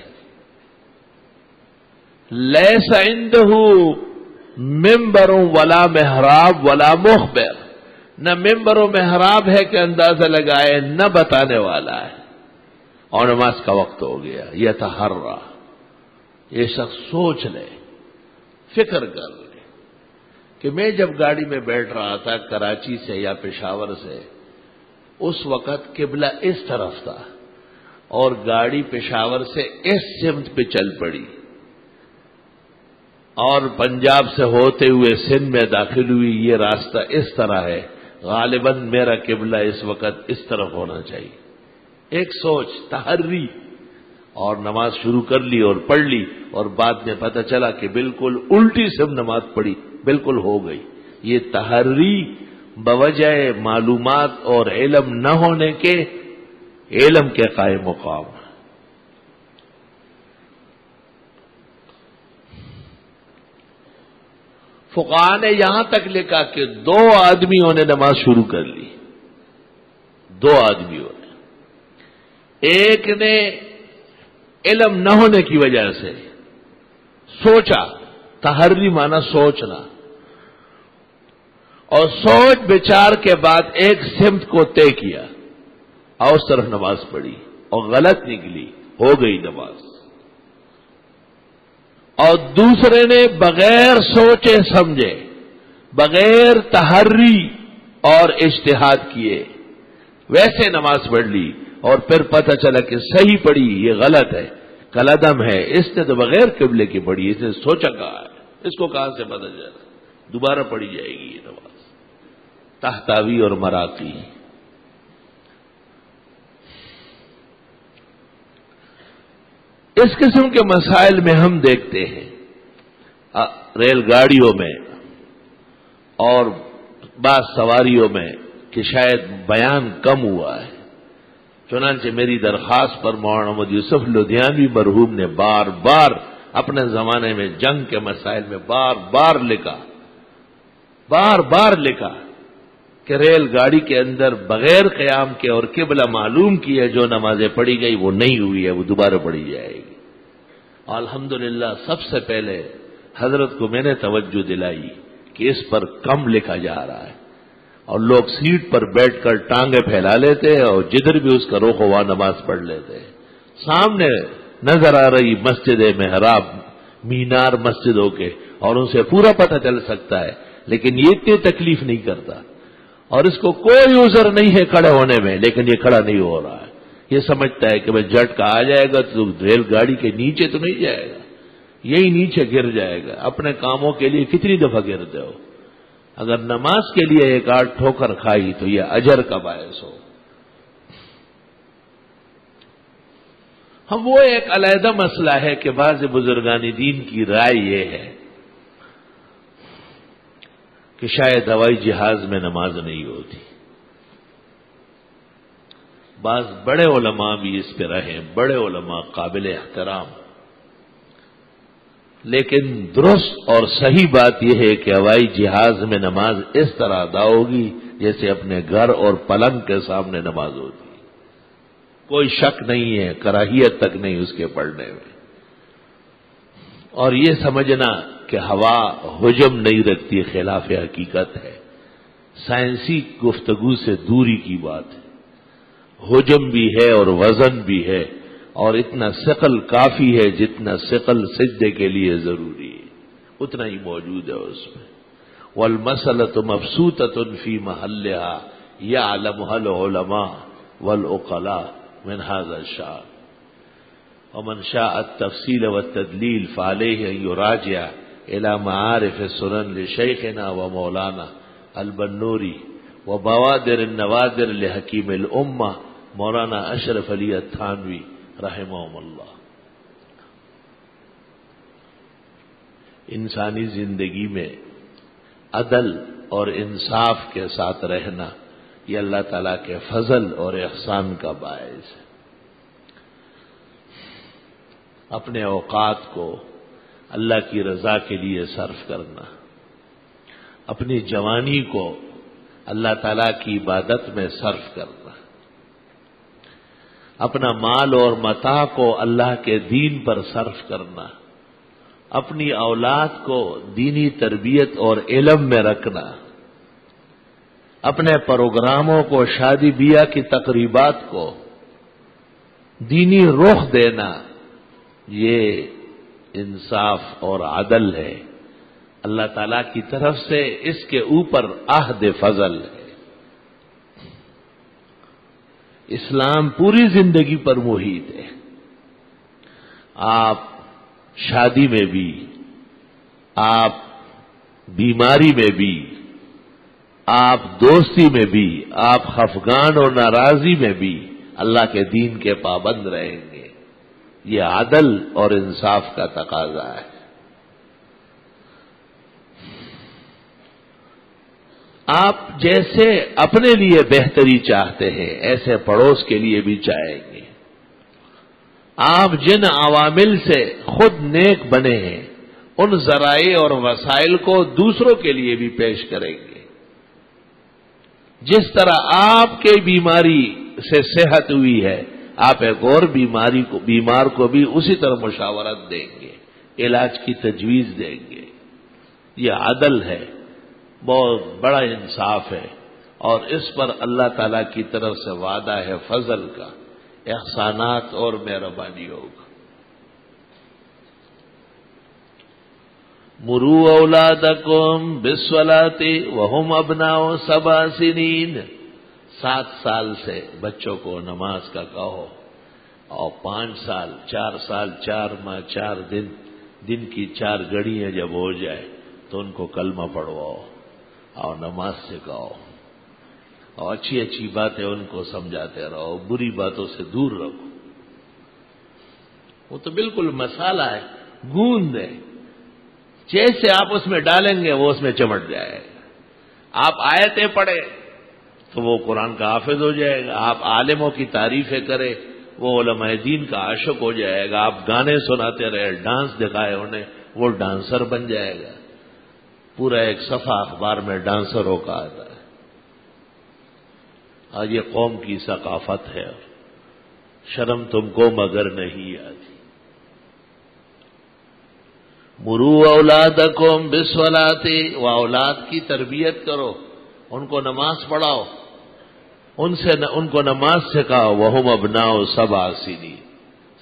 Speaker 1: لیس عنده منبر ولا محراب ولا مخبر، نہ ممبر و محراب ہے کہ اندازہ لگائے، نہ بتانے والا ہے، اور نماز کا وقت ہو گیا، یتحرا، یہ شخص سوچ لے، فکر کر لے کہ میں جب گاڑی میں بیٹھ رہا تھا کراچی سے یا پشاور سے، اس وقت قبلہ اس طرف تھا اور گاڑی پشاور سے اس سمت پہ چل پڑی اور پنجاب سے ہوتے ہوئے سندھ میں داخل ہوئی، یہ راستہ اس طرح ہے، غالباً میرا قبلہ اس وقت اس طرف ہونا چاہیے، ایک سوچ تحری، اور نماز شروع کر لی اور پڑھ لی، اور بعد میں پتہ چلا کہ بالکل الٹی سب نماز پڑھی، بالکل ہو گئی۔ یہ تحری بوجہ معلومات اور علم نہ ہونے کے علم کے قائم مقام۔ فقہاء نے یہاں تک لکھا کہ دو آدمیوں نے نماز شروع کر لی، دو آدمیوں نے، ایک نے علم نہ ہونے کی وجہ سے سوچا، تحری مانا سوچنا، اور سوچ بچار کے بعد ایک سمت کو طے کیا اور اس طرف نماز پڑھی اور غلط نکلی، ہو گئی نماز، اور دوسرے نے بغیر سوچے سمجھے، بغیر تحری اور اجتہاد کیے ویسے نماز پڑھ لی، اور پھر پتہ چلا کہ صحیح پڑھی، یہ غلط ہے، کلعدم ہے، اس نے تو بغیر قبلے کی پڑھی، اس نے سوچا کہا ہے، اس کو کہاں سے پتہ چلا؟ دوبارہ پڑھی جائے گی یہ نماز۔ تحتاوی اور مراقی، اس قسم کے مسائل میں ہم دیکھتے ہیں ریل گاڑیوں میں اور بعض سواریوں میں کہ شاید بیان کم ہوا ہے، چنانچہ میری درخواست پر مولانا محمد یوسف لدھیانوی مرحوم نے بار بار اپنے زمانے میں جنگ کے مسائل میں بار بار لکھا کہ ریل گاڑی کے اندر بغیر قیام کے اور قبلہ معلوم کی ہے جو نمازیں پڑھی گئی وہ نہیں ہوئی ہے، وہ دوبارہ پڑھی جائے گی۔ الحمدللہ سب سے پہلے حضرت کو میں نے توجہ دلائی کہ اس پر کم لکھا جا رہا ہے، اور لوگ سیٹ پر بیٹھ کر ٹانگیں پھیلا لیتے ہیں اور جدھر بھی اس کا رخ ہوا نماز پڑھ لیتے ہیں۔ سامنے نظر آ رہی مسجد محراب، مینار مسجدوں کے، اور ان سے پورا پتہ چل سکتا ہے، لیکن یہ اتنی تکلیف نہیں کرتا، اور اس کو کوئی عذر نہیں ہے کھڑے ہونے میں، لیکن یہ کھڑا نہیں ہو رہا ہے۔ یہ سمجھتا ہے کہ میں جھٹکا آ جائے گا تو ریل گاڑی کے نیچے تو نہیں جائے گا، یہی نیچے گر جائے گا۔ اپنے کاموں کے لیے کتنی دفعہ گرتے ہو؟ اگر نماز کے لیے ایک آدھ ٹھوکر کھائی تو یہ اجر کا باعث ہو۔ ہم وہ ایک علیحدہ مسئلہ ہے کہ بعض بزرگان دین کی رائے یہ ہے کہ شاید ہوائی جہاز میں نماز نہیں ہوتی۔ بعض بڑے علماء بھی اس پہ رہے، بڑے علماء قابل احترام، لیکن درست اور صحیح بات یہ ہے کہ ہوائی جہاز میں نماز اس طرح ادا ہوگی جیسے اپنے گھر اور پلنگ کے سامنے نماز ہوتی، کوئی شک نہیں ہے، کراہیت تک نہیں اس کے پڑھنے میں۔ اور یہ سمجھنا کہ ہوا حجم نہیں رکھتی خلاف حقیقت ہے، سائنسی گفتگو سے دوری کی بات ہے۔ حجم بھی ہے اور وزن بھی ہے، اور اتنا ثقل کافی ہے جتنا ثقل سجدے کے لیے ضروری ہے، اتنا ہی موجود ہے اس میں۔ والمسألة مبسوطة في محلها يعلمها العلماء والعقلاء من هذا الشأن، ومن شاء التفصيل والتدليل فعليه أن يراجع إلى معارف السنن لشيخنا ومولانا البنوري وبوادر النوادر لحكيم الأمة مولانا اشرف علی التھانوی رحمہم اللہ۔ انسانی زندگی میں عدل اور انصاف کے ساتھ رہنا یہ اللہ تعالیٰ کے فضل اور احسان کا باعث ہے۔ اپنے اوقات کو اللہ کی رضا کے لیے صرف کرنا، اپنی جوانی کو اللہ تعالیٰ کی عبادت میں صرف کرنا، اپنا مال اور متاع کو اللہ کے دین پر صرف کرنا، اپنی اولاد کو دینی تربیت اور علم میں رکھنا، اپنے پروگراموں کو، شادی بیاہ کی تقریبات کو دینی رخ دینا، یہ انصاف اور عدل ہے، اللہ تعالیٰ کی طرف سے اس کے اوپر عہد فضل ہے۔ اسلام پوری زندگی پر محیط ہے، آپ شادی میں بھی، آپ بیماری میں بھی، آپ دوستی میں بھی، آپ خفگان اور ناراضی میں بھی اللہ کے دین کے پابند رہیں گے، یہ عدل اور انصاف کا تقاضا ہے۔ آپ جیسے اپنے لیے بہتری چاہتے ہیں ایسے پڑوس کے لیے بھی چاہیں گے۔ آپ جن عوامل سے خود نیک بنے ہیں ان ذرائع اور وسائل کو دوسروں کے لیے بھی پیش کریں گے۔ جس طرح آپ کے بیماری سے صحت ہوئی ہے، آپ ایک اور بیمار کو بھی اسی طرح مشاورت دیں گے، علاج کی تجویز دیں گے۔ یہ عدل ہے، بہت بڑا انصاف ہے، اور اس پر اللہ تعالی کی طرف سے وعدہ ہے فضل کا، احسانات اور مہربانیوں کا۔ مروا اولادکم بالصلاۃ وهم ابناء 7 سنین، 7 سال سے بچوں کو نماز کا کہو، اور 5 سال 4 سال 4 ماہ 4 دن دن کی 4 گھڑیاں جب ہو جائے تو ان کو کلمہ پڑھواؤ اور نماز سکھاؤ اور اچھی اچھی باتیں ان کو سمجھاتے رہو، بری باتوں سے دور رکھو۔ وہ تو بالکل مسالہ ہے، گوند ہے، جیسے آپ اس میں ڈالیں گے وہ اس میں چمٹ جائے گا۔ آپ آیتیں پڑھیں تو وہ قرآن کا حافظ ہو جائے گا، آپ عالموں کی تعریفیں کریں وہ علماء دین کا عاشق ہو جائے گا، آپ گانے سناتے رہے، ڈانس دکھائے انہیں، وہ ڈانسر بن جائے گا۔ پورا ایک صفحہ اخبار میں ڈانسروں کا آتا ہے۔ آج یہ قوم کی ثقافت ہے، شرم تم کو مگر نہیں آتی۔ مرو اولادکم بالصلاۃ، و اولاد کی تربیت کرو، ان کو نماز پڑھاؤ، ان کو نماز سکھاؤ۔ وہم ابناء 7 سنین،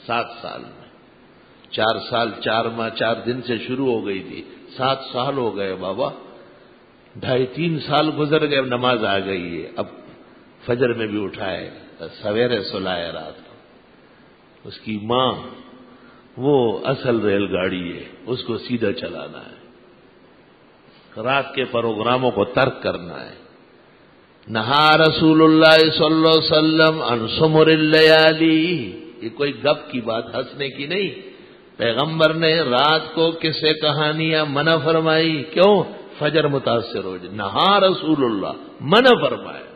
Speaker 1: 7 سال میں، 4 سال 4 ماہ 4 دن سے شروع ہو گئی تھی، 7 سال ہو گئے بابا، 2.5-3 سال گزر گئے، اب نماز آ گئی ہے، اب فجر میں بھی اٹھائے، سویرے سلائے رات کو۔ اس کی ماں وہ اصل ریل گاڑی ہے، اس کو سیدھا چلانا ہے، رات کے پروگراموں کو ترک کرنا ہے۔ نہا رسول اللہ صلی اللہ علیہ وسلم عن سمر اللیالی، یہ کوئی گپ کی بات، ہنسنے کی نہیں۔ پیغمبر نے رات کو قصے کہانیاں منع فرمائی، کیوں؟ فجر متاثر ہو جائے۔ نہا رسول اللہ، منع فرمایا۔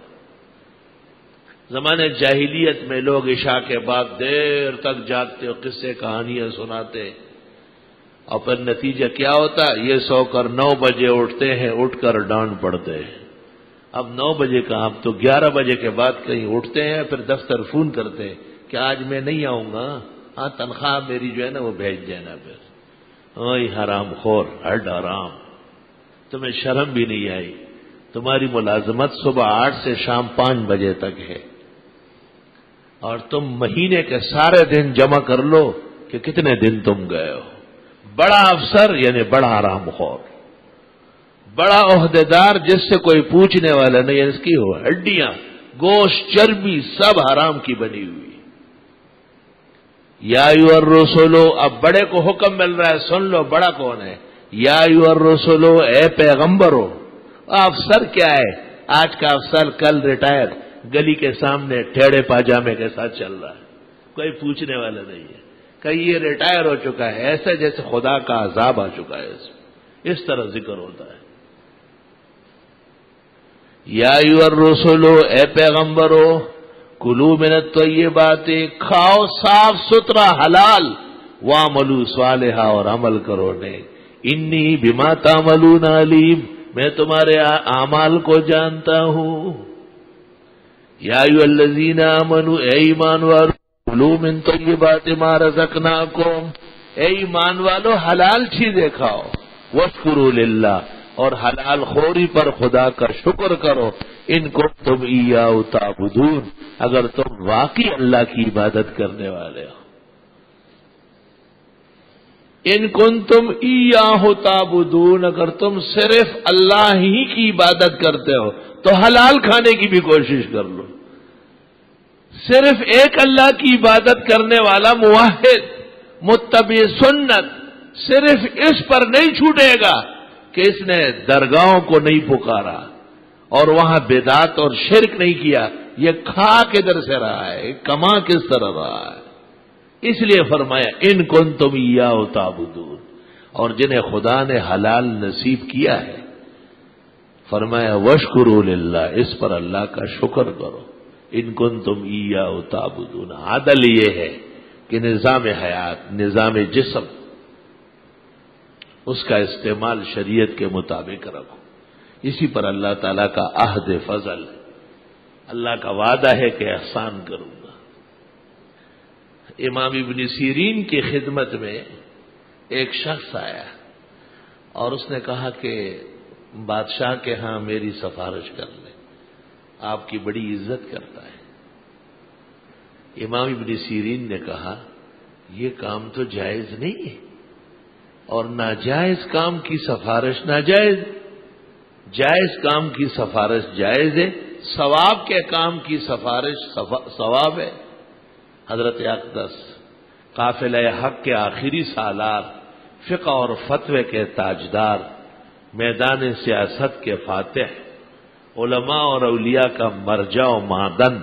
Speaker 1: زمانے جاہلیت میں لوگ عشاء کے بعد دیر تک جاگتے اور قصے کہانیاں سناتے، اور پھر نتیجہ کیا ہوتا؟ یہ سو کر 9 بجے اٹھتے ہیں، اٹھ کر ڈانٹ پڑتے ہیں۔ اب 9 بجے کا، اب تو 11 بجے کے بعد کہیں اٹھتے ہیں، پھر دفتر فون کرتے ہیں کہ آج میں نہیں آؤں گا، ہاں تنخواہ میری جو ہے نا وہ بھیج دینا۔ پھر اوئے حرام خور، ہڈ حرام، تمہیں شرم بھی نہیں آئی؟ تمہاری ملازمت صبح 8 سے شام 5 بجے تک ہے، اور تم مہینے کے سارے دن جمع کر لو کہ کتنے دن تم گئے ہو۔ بڑا افسر یعنی بڑا حرام خور، بڑا عہدیدار جس سے کوئی پوچھنے والا نہیں، اس کی ہڈیاں، گوشت، چربی سب حرام کی بنی ہوئی۔ یا ایھا الرسول، اب بڑے کو حکم مل رہا ہے، سن لو بڑا کون ہے۔ یا ایھا الرسول، اے پیغمبرو۔ افسر کیا ہے؟ آج کا افسر کل ریٹائر، گلی کے سامنے ٹھیڑے پاجامے کے ساتھ چل رہا ہے، کوئی پوچھنے والا نہیں ہے، کہ یہ ریٹائر ہو چکا ہے، ایسے جیسے خدا کا عذاب آ چکا ہے، اس طرح ذکر ہوتا ہے۔ یا ایھا الرسول، اے پیغمبرو، کلوا من الطیبات، کھاؤ صاف ستھرا حلال، واعملوا صالحا، اور عمل کرو نیک، انی بما تعملون علیم، میں تمہارے اعمال کو جانتا ہوں۔ یا ایھا الذین آمنوا، اے ایمان والو، کلوا من طیبات ما رزقناکم، اے ایمان والو حلال چیزیں کھاؤ، واشکروا للہ، اور حلال خوری پر خدا کا شکر کرو، ان کنتم ایاہ تعبدون، اگر تم واقعی اللہ کی عبادت کرنے والے ہو۔ ان کنتم ایاہ تعبدون، اگر تم صرف اللہ ہی کی عبادت کرتے ہو تو حلال کھانے کی بھی کوشش کر لو۔ صرف ایک اللہ کی عبادت کرنے والا موحد، متبع سنت، صرف اس پر نہیں چھوٹے گا کہ اس نے درگاہوں کو نہیں پکارا اور وہاں بدعت اور شرک نہیں کیا، یہ کھا کدھر سے رہا ہے، کما کس طرح رہا ہے۔ اس لیے فرمایا ان کنتم ایاہ تعبدون، اور جنہیں خدا نے حلال نصیب کیا ہے فرمایا واشکروا للہ، اس پر اللہ کا شکر کرو، ان کنتم ایاہ تعبدون۔ عدل یہ ہے کہ نظام حیات، نظام جسم، اس کا استعمال شریعت کے مطابق رکھو، اسی پر اللہ تعالیٰ کا عہد فضل، اللہ کا وعدہ ہے کہ احسان کروں گا۔ امام ابن سیرین کی خدمت میں ایک شخص آیا اور اس نے کہا کہ بادشاہ کے ہاں میری سفارش کر لیں، آپ کی بڑی عزت کرتا ہے۔ امام ابن سیرین نے کہا یہ کام تو جائز نہیں ہے، اور ناجائز کام کی سفارش ناجائز، جائز کام کی سفارش جائز ہے، ثواب کے کام کی سفارش ثواب ہے۔ حضرت اقدس قافلہ حق کے آخری سالار، فقہ اور فتوے کے تاجدار، میدان سیاست کے فاتح، علماء اور اولیاء کا مرجع و معدن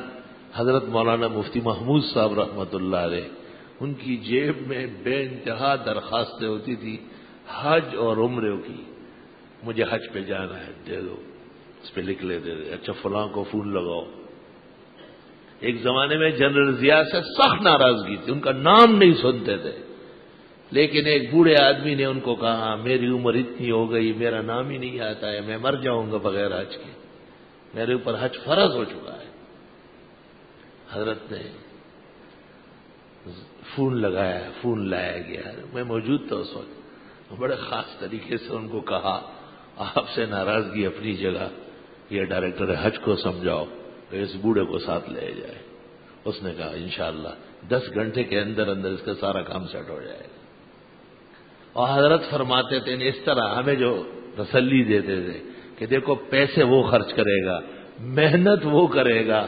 Speaker 1: حضرت مولانا مفتی محمود صاحب رحمۃ اللہ علیہ، ان کی جیب میں بے انتہا درخواستیں ہوتی تھی حج اور عمرے کی. مجھے حج پہ جانا ہے، دے دو، اس پہ لکھ لیتے تھے. اچھا فلاں کو فون لگاؤ. ایک زمانے میں جنرل ضیاء سے سخت ناراضگی تھی، ان کا نام نہیں سنتے تھے، لیکن ایک بوڑھے آدمی نے ان کو کہا میری عمر اتنی ہو گئی، میرا نام ہی نہیں آتا ہے، میں مر جاؤں گا بغیر حج کے، میرے اوپر حج فرض ہو چکا ہے. حضرت نے فون لگایا، فون لایا گیا، میں موجود تھا اس وقت. بڑے خاص طریقے سے ان کو کہا آپ سے ناراضگی اپنی جگہ، یہ ڈائریکٹر حج کو سمجھاؤ کہ اس بوڑھے کو ساتھ لے جائے. اس نے کہا انشاءاللہ 10 گھنٹے کے اندر اندر اس کا سارا کام سیٹ ہو جائے گا. اور حضرت فرماتے تھے اس طرح ہمیں جو تسلی دیتے تھے کہ دیکھو پیسے وہ خرچ کرے گا، محنت وہ کرے گا،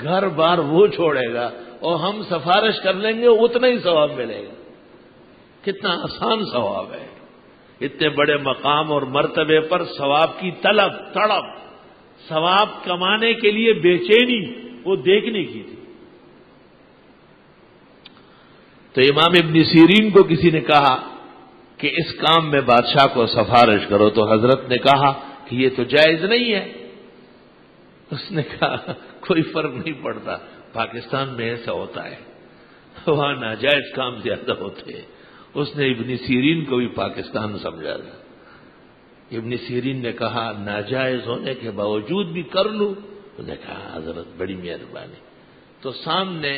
Speaker 1: گھر بار وہ چھوڑے گا، اور ہم سفارش کر لیں گے اتنا ہی ثواب ملے گا. کتنا آسان ثواب ہے. اتنے بڑے مقام اور مرتبے پر ثواب کی طلب، تڑپ، ثواب کمانے کے لیے بے چینی، وہ دیکھنے کی تھی. تو امام ابن سیرین کو کسی نے کہا کہ اس کام میں بادشاہ کو سفارش کرو، تو حضرت نے کہا کہ یہ تو جائز نہیں ہے. اس نے کہا کوئی فرق نہیں پڑتا، پاکستان میں ایسا ہوتا ہے، وہاں ناجائز کام زیادہ ہوتے ہیں. اس نے ابن سیرین کو بھی پاکستان سمجھا تھا. ابن سیرین نے کہا ناجائز ہونے کے باوجود بھی کر لوں. انہوں نے کہا حضرت بڑی مہربانی. تو سامنے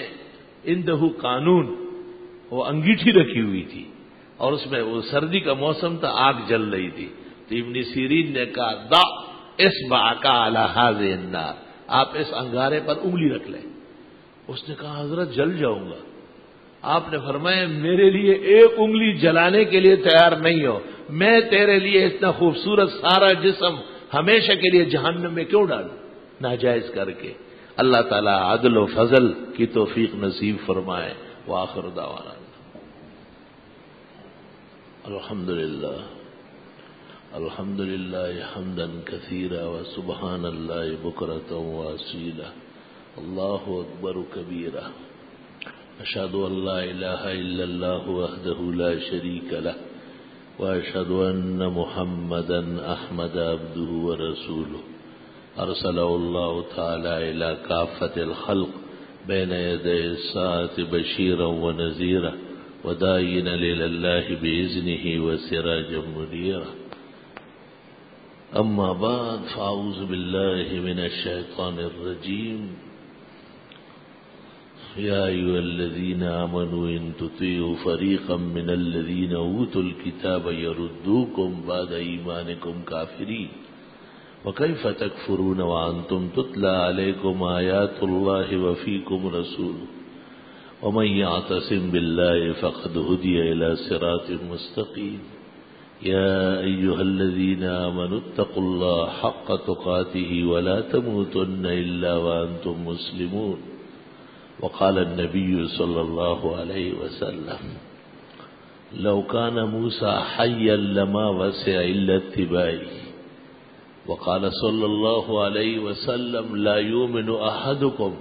Speaker 1: اندہو قانون، وہ انگیٹھی رکھی ہوئی تھی اور اس میں وہ سردی کا موسم تھا، آگ جل رہی تھی. تو ابن سیرین نے کہا دا اصبعک علی ھذہ النار، آپ اس انگارے پر انگلی رکھ لیں. اس نے کہا حضرت جل جاؤں گا. آپ نے فرمایا میرے لیے ایک انگلی جلانے کے لیے تیار نہیں ہو، میں تیرے لیے اتنا خوبصورت سارا جسم ہمیشہ کے لیے جہنم میں کیوں ڈالوں ناجائز کر کے. اللہ تعالی عدل و فضل کی توفیق نصیب فرمائے. وآخر دعوانا الحمدللہ الحمدللہ حمدا کثیرا وسبحان اللہ بکرۃ واصیلا. اللہ اکبر کبیرا. اشہد ان لا الہ الا اللہ وحدہ لا شریک لہ واشہد ان محمدا احمد عبدہ ورسولہ ارسلہ اللہ تعالی الی کافۃ الخلق بین یدی الساعۃ بشیرا ونذیرا وداعیا الی اللہ باذنہ وسراجا منیرا. اما بعد فاعوذ باللہ من الشیطان الرجیم. یا ایھا الذین آمنوا ان تطیعوا فریقا من الذین اوتوا الکتاب یردوکم بعد ایمانکم کافرین وکیف تکفرون وانتم تتلی علیکم آیات اللہ وفیکم رسولہ ومن یعتصم باللہ فقد ہدی الی صراط مستقیم. یا ایھا الذین آمنوا اتقوا اللہ حق تقاتہ ولا تموتن الا وانتم مسلمون. وقال النبي صلى الله عليه وسلم لو كان موسى حيا لما وسع إلا اتباعي. وقال صلى الله عليه وسلم لا يؤمن أحدكم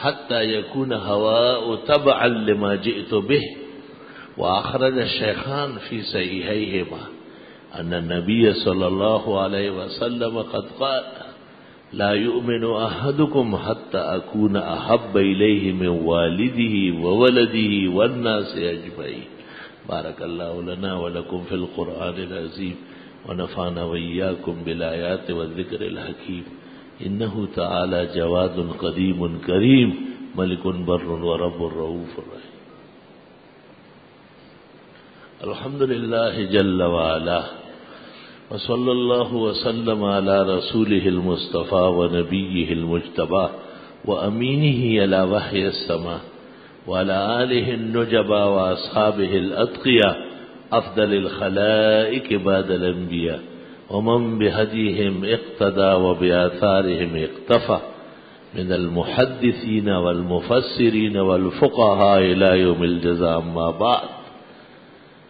Speaker 1: حتى يكون هواء تبعا لما جئت به. وأخرج الشيخان في صحيحيهما أن النبي صلى الله عليه وسلم قد قال لا يؤمن أحدكم حتى أكون أحب إليه من والده وولده والناس أجمعين. بارك الله لنا ولكم في القرآن العظيم ونفعنا وإياكم بالآيات والذكر الحكيم. إنه تعالى جواد قديم كريم ملك بر ورب رؤوف رحيم. الحمد لله جل وعلا وصلی اللہ وسلم علی رسولہ المصطفى ونبیہ المجتبى وامینہ علی وحی السماء وعلی آلہ النجبى واصحابہ الاتقیاء افضل الخلائق بعد الانبیاء ومن بہدیہم اقتدى وبآثارہم اقتفى من المحدثین والمفسرین والفقهاء إلى يوم الجزاء. أما بعد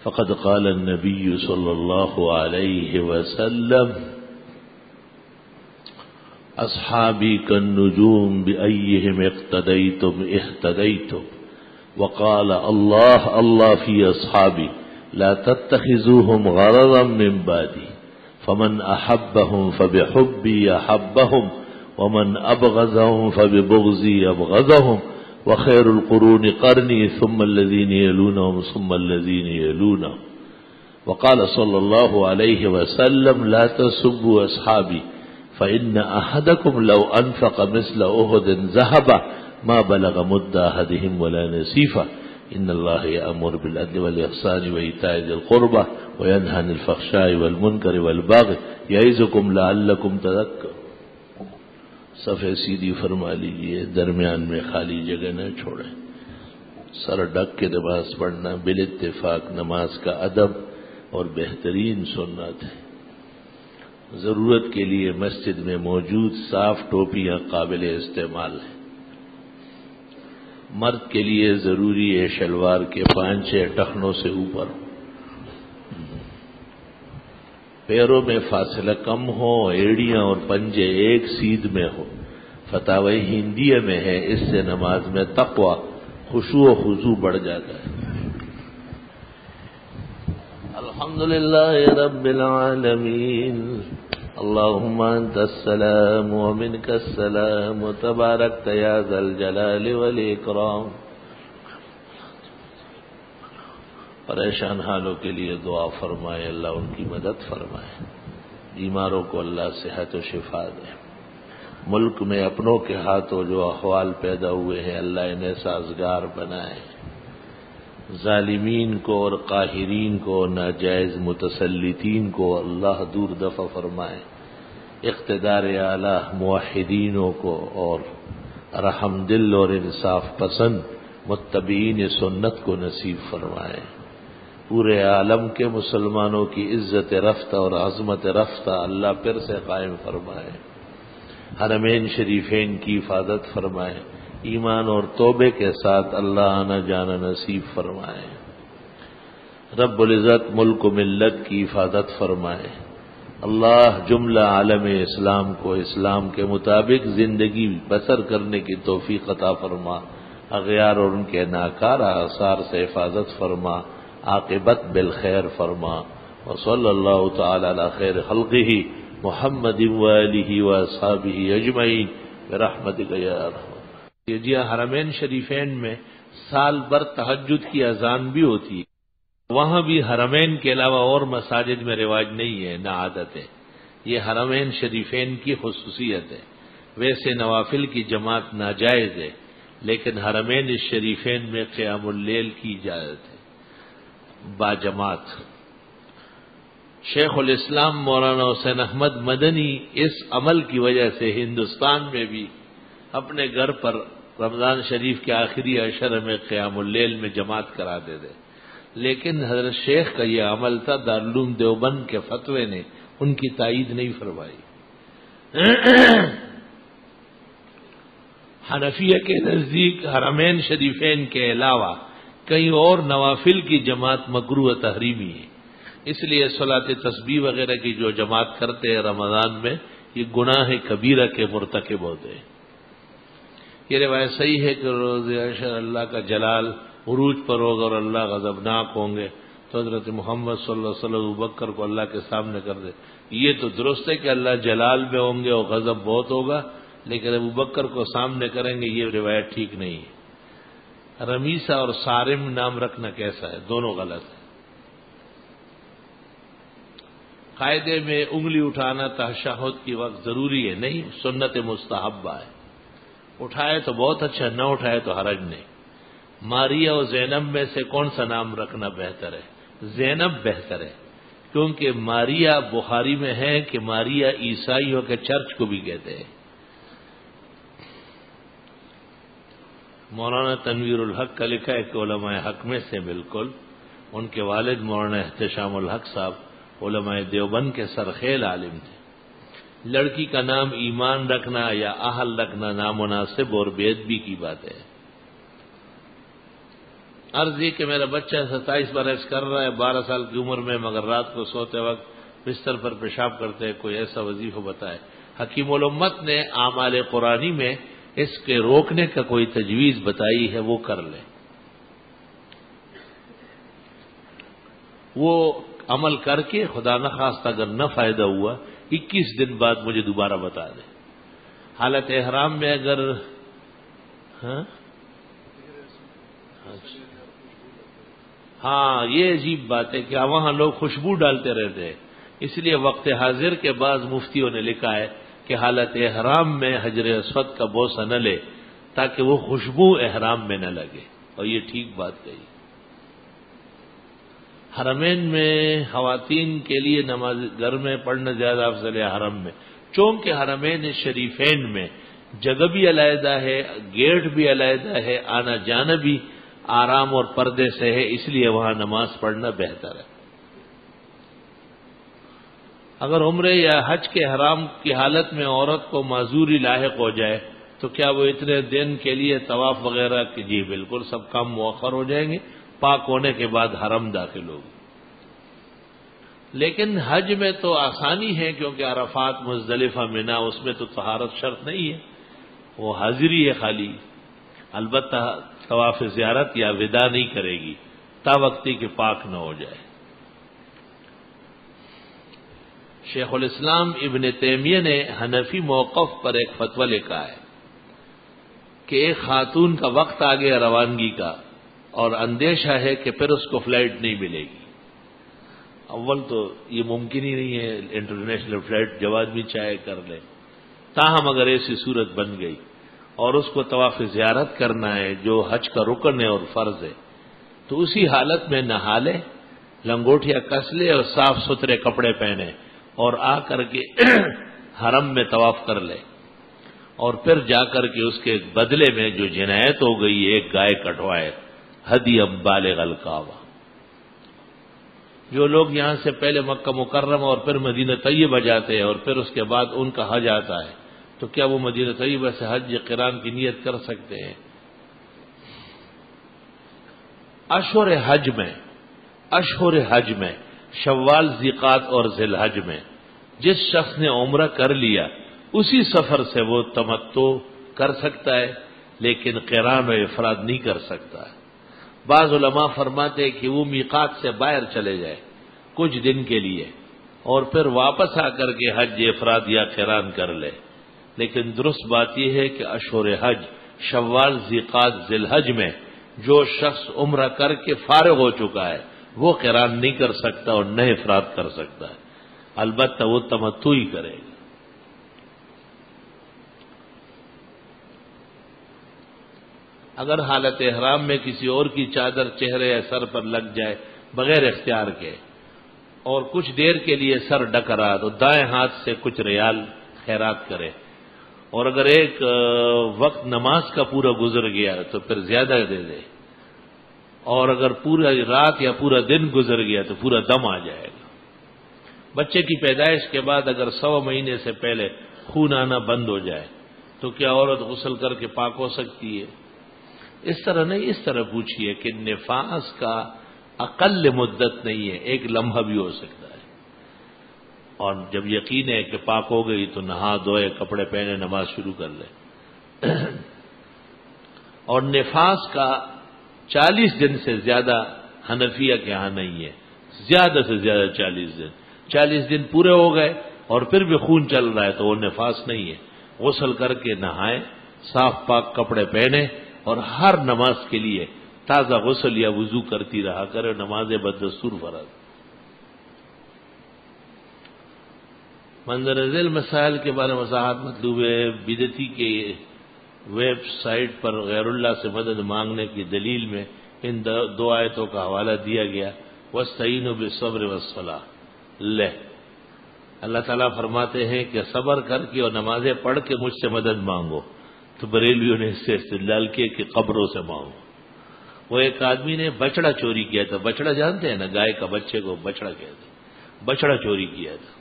Speaker 1: فقد قال النبي صلى الله عليه وسلم: أصحابي كالنجوم بأيهم اقتديتم اهتديتم. وقال الله الله في أصحابي لا تتخذوهم غرضا من بعدي فمن أحبهم فبحبي أحبهم ومن أبغضهم فببغضي أبغضهم وخير القرون قرني ثم الذين يلونهم ثم الذين يلونهم. وقال صلى الله عليه وسلم: لا تسبوا أصحابي فإن أحدكم لو أنفق مثل أحد ذهبا ما بلغ مد أحدهم ولا نصيفا. إن الله يأمر بالعدل والإحسان وإيتاء ذي القربى وينهى عن الفحشاء والمنكر والبغي يعظكم لعلكم تذكرون. صفحے سیدھی فرما لیجئے، درمیان میں خالی جگہ نہ چھوڑیں. سر ڈھک کے نماز پڑھنا بالاتفاق نماز کا ادب اور بہترین سنت ہے. ضرورت کے لیے مسجد میں موجود صاف ٹوپیاں قابل استعمال ہیں. مرد کے لیے ضروری ہے شلوار کے 5-6 ٹخنوں سے اوپر، پیروں میں فاصلہ کم ہو، ایڑیاں اور پنجے ایک سیدھ میں ہو. فتاوی ہندیہ میں ہے، اس سے نماز میں تقوی، خشوع و خضوع بڑھ جاتا ہے. الحمدللہ رب العالمین. اللہم انت السلام ومنک السلام وتبارکت یا ذا الجلال والاکرام. پریشان حالوں کے لیے دعا فرمائے، اللہ ان کی مدد فرمائے. بیماروں کو اللہ صحت و شفا دے. ملک میں اپنوں کے ہاتھوں جو احوال پیدا ہوئے ہیں اللہ انہیں سازگار بنائے. ظالمین کو اور قاہرین کو، ناجائز متسلطین کو اللہ دور دفع فرمائے. اقتدار اعلیٰ موحدینوں کو اور رحم دل اور انصاف پسند متبعین سنت کو نصیب فرمائے. پورے عالم کے مسلمانوں کی عزت رفتہ اور عظمت رفتہ اللہ پھر سے قائم فرمائے. حرمین شریفین کی حفاظت فرمائے. ایمان اور توبے کے ساتھ اللہ آنا جانا نصیب فرمائے. رب العزت ملک و ملت کی حفاظت فرمائے. اللہ جملہ عالم اسلام کو اسلام کے مطابق زندگی بسر کرنے کی توفیق عطا فرما. اغیار اور ان کے ناکارہ آثار سے حفاظت فرما. عاقبت بالخیر فرما. وصلی اللہ تعالی علی خیر خلقہ محمد وآلہ واصحابہ اجمعین برحمتک یا ارحم. جی حرمین شریفین میں سال بھر تہجد کی اذان بھی ہوتی ہے. وہاں بھی حرمین کے علاوہ اور مساجد میں رواج نہیں ہے، نہ عادت ہے. یہ حرمین شریفین کی خصوصیت ہے. ویسے نوافل کی جماعت ناجائز ہے، لیکن حرمین شریفین میں قیام اللیل کی اجازت ہے باجماعت. شیخ الاسلام مولانا حسین احمد مدنی اس عمل کی وجہ سے ہندوستان میں بھی اپنے گھر پر رمضان شریف کے آخری عشر میں قیام اللیل میں جماعت کرا دیتے. لیکن حضرت شیخ کا یہ عمل تھا، دارالعلوم دیوبند کے فتوے نے ان کی تائید نہیں فرمائی. حنفیہ کے نزدیک حرمین شریفین کے علاوہ کئی اور نوافل کی جماعت مکروہ تحریمی ہے. اس لیے صلاۃ تسبیح وغیرہ کی جو جماعت کرتے ہیں رمضان میں، یہ گناہ کبیرہ کے مرتکب ہوتے ہیں. یہ روایت صحیح ہے کہ روز عشر اللہ کا جلال عروج پر ہوگا اور اللہ غضبناک ہوں گے، تو حضرت محمد صلی اللہ علیہ وسلم ابوبکر کو اللہ کے سامنے کر دے. یہ تو درست ہے کہ اللہ جلال میں ہوں گے اور غضب بہت ہوگا، لیکن ابوبکر کو سامنے کریں گے، یہ روایت ٹھیک نہیں ہے. رمیسہ اور صارم نام رکھنا کیسا ہے؟ دونوں غلط ہے. قاعدے میں انگلی اٹھانا تشہد کی وقت ضروری ہے نہیں، سنت مستحبہ ہے. اٹھائے تو بہت اچھا، نہ اٹھائے تو حرج نہیں. ماریا اور زینب میں سے کون سا نام رکھنا بہتر ہے؟ زینب بہتر ہے، کیونکہ ماریا بخاری میں ہے کہ ماریا عیسائیوں کے چرچ کو بھی کہتے ہیں. مولانا تنویر الحق کا لکھا ہے کہ علماء حق میں سے بالکل ان کے والد مولانا احتشام الحق صاحب علماء دیوبند کے سرخیل عالم تھے. لڑکی کا نام ایمان رکھنا یا اہل رکھنا نامناسب اور بے ادبی کی بات ہے۔ عرض یہ کہ میرا بچہ 27 برس کر رہا ہے 12 سال کی عمر میں، مگر رات کو سوتے وقت بستر پر پیشاب کرتے، کوئی ایسا وظیفہ بتائے۔ حکیم الامت نے اعمال قرآنی میں اس کے روکنے کا کوئی تجویز بتائی ہے، وہ کر لے۔ وہ عمل کر کے خدا نخواستہ اگر نہ فائدہ ہوا 21 دن بعد مجھے دوبارہ بتا دیں۔ حالت احرام میں اگر ہاں یہ عجیب بات ہے کہ وہاں لوگ خوشبو ڈالتے رہتے ہیں، اس لیے وقت حاضر کے بعد مفتیوں نے لکھا ہے کہ حالت احرام میں حجر اسود کا بوسہ نہ لے تاکہ وہ خوشبو احرام میں نہ لگے، اور یہ ٹھیک بات کہی۔ حرمین میں خواتین کے لیے نماز گھر میں پڑھنا زیادہ افضل ہے حرم میں، چونکہ حرمین شریفین میں جگہ بھی علیحدہ ہے، گیٹ بھی علیحدہ ہے، آنا جانا بھی آرام اور پردے سے ہے، اس لیے وہاں نماز پڑھنا بہتر ہے۔ اگر عمرے یا حج کے احرام کی حالت میں عورت کو معذوری لاحق ہو جائے تو کیا وہ اتنے دن کے لیے طواف وغیرہ کی؟ جی بالکل، سب کام مؤخر ہو جائیں گے، پاک ہونے کے بعد حرم داخل ہوگی۔ لیکن حج میں تو آسانی ہے، کیونکہ عرفات، مزدلفہ، منا، اس میں تو طہارت شرط نہیں ہے، وہ حاضری ہے خالی، البتہ طواف زیارت یا وداع نہیں کرے گی تا وقتی کہ پاک نہ ہو جائے۔ شیخ الاسلام ابن تیمیہ نے حنفی موقف پر ایک فتویٰ لکھا ہے کہ ایک خاتون کا وقت آ گیا روانگی کا اور اندیشہ ہے کہ پھر اس کو فلائٹ نہیں ملے گی۔ اول تو یہ ممکن ہی نہیں ہے، انٹرنیشنل فلائٹ جو آدمی چاہے کر لے، تاہم اگر ایسی صورت بن گئی اور اس کو طواف زیارت کرنا ہے جو حج کا رکن ہے اور فرض ہے، تو اسی حالت میں نہا لے، لنگوٹیا کس لے اور صاف ستھرے کپڑے پہنے اور آ کر کے حرم میں طواف کر لے، اور پھر جا کر کے اس کے بدلے میں جو جنایت ہو گئی ایک گائے کٹوائے، ہدی بالغ الکعبہ۔ جو لوگ یہاں سے پہلے مکہ مکرمہ اور پھر مدینہ طیبہ جاتے ہیں اور پھر اس کے بعد ان کا حج آتا ہے، تو کیا وہ مدینہ طیبہ سے حج قران کی نیت کر سکتے ہیں؟ اشہر حج میں شوال، ذیقعد اور ذی الحج میں جس شخص نے عمرہ کر لیا اسی سفر سے وہ تمتع کر سکتا ہے، لیکن قران و افراد نہیں کر سکتا ہے۔ بعض علماء فرماتے ہیں کہ وہ میقات سے باہر چلے جائے کچھ دن کے لیے اور پھر واپس آ کر کے حج افراد یا قران کر لے، لیکن درست بات یہ ہے کہ اشہر حج شوال، ذیقعد، ذی الحج میں جو شخص عمرہ کر کے فارغ ہو چکا ہے وہ قران نہیں کر سکتا اور نہ افراد کر سکتا ہے، البتہ وہ تمتع ہی کرے گا۔ اگر حالت احرام میں کسی اور کی چادر چہرے یا سر پر لگ جائے بغیر اختیار کے اور کچھ دیر کے لیے سر ڈک رہا تو دائیں ہاتھ سے کچھ ریال خیرات کرے، اور اگر ایک وقت نماز کا پورا گزر گیا تو پھر زیادہ دے دے، اور اگر پورا رات یا پورا دن گزر گیا تو پورا دم آ جائے گا۔ بچے کی پیدائش کے بعد اگر 100 مہینے سے پہلے خون آنا بند ہو جائے تو کیا عورت غسل کر کے پاک ہو سکتی ہے؟ اس طرح نہیں، اس طرح پوچھیے کہ نفاس کا اقل مدت نہیں ہے، ایک لمحہ بھی ہو سکتا ہے، اور جب یقین ہے کہ پاک ہو گئی تو نہا دھوئے، کپڑے پہنے، نماز شروع کر لے۔ اور نفاس کا 40 دن سے زیادہ حنفیہ کے ہاں نہیں ہے، زیادہ سے زیادہ 40 دن پورے ہو گئے اور پھر بھی خون چل رہا ہے تو وہ نفاس نہیں ہے، غسل کر کے نہائے، صاف پاک کپڑے پہنے اور ہر نماز کے لیے تازہ غسل یا وضو کرتی رہا کرے، نماز بدستور فرض۔ منظر ذیل مسائل کے بارے میں وضاحت مطلوب ہے۔ بدعتی کے ویب سائٹ پر غیر اللہ سے مدد مانگنے کی دلیل میں ان 2 آیتوں کا حوالہ دیا گیا، وَاسْتَعِینُوا بِالصَّبْرِ وَالصَّلَاةِ۔ اللہ تعالیٰ فرماتے ہیں کہ صبر کر کے اور نمازیں پڑھ کے مجھ سے مدد مانگو، تو بریلویوں نے اس سے استدلال کیا کہ قبروں سے مانگو۔ وہ ایک آدمی نے بچڑا چوری کیا تھا، بچڑا جانتے ہیں نا، گائے کا بچے کو بچڑا کہتے ہیں، بچڑا چوری کیا تھا،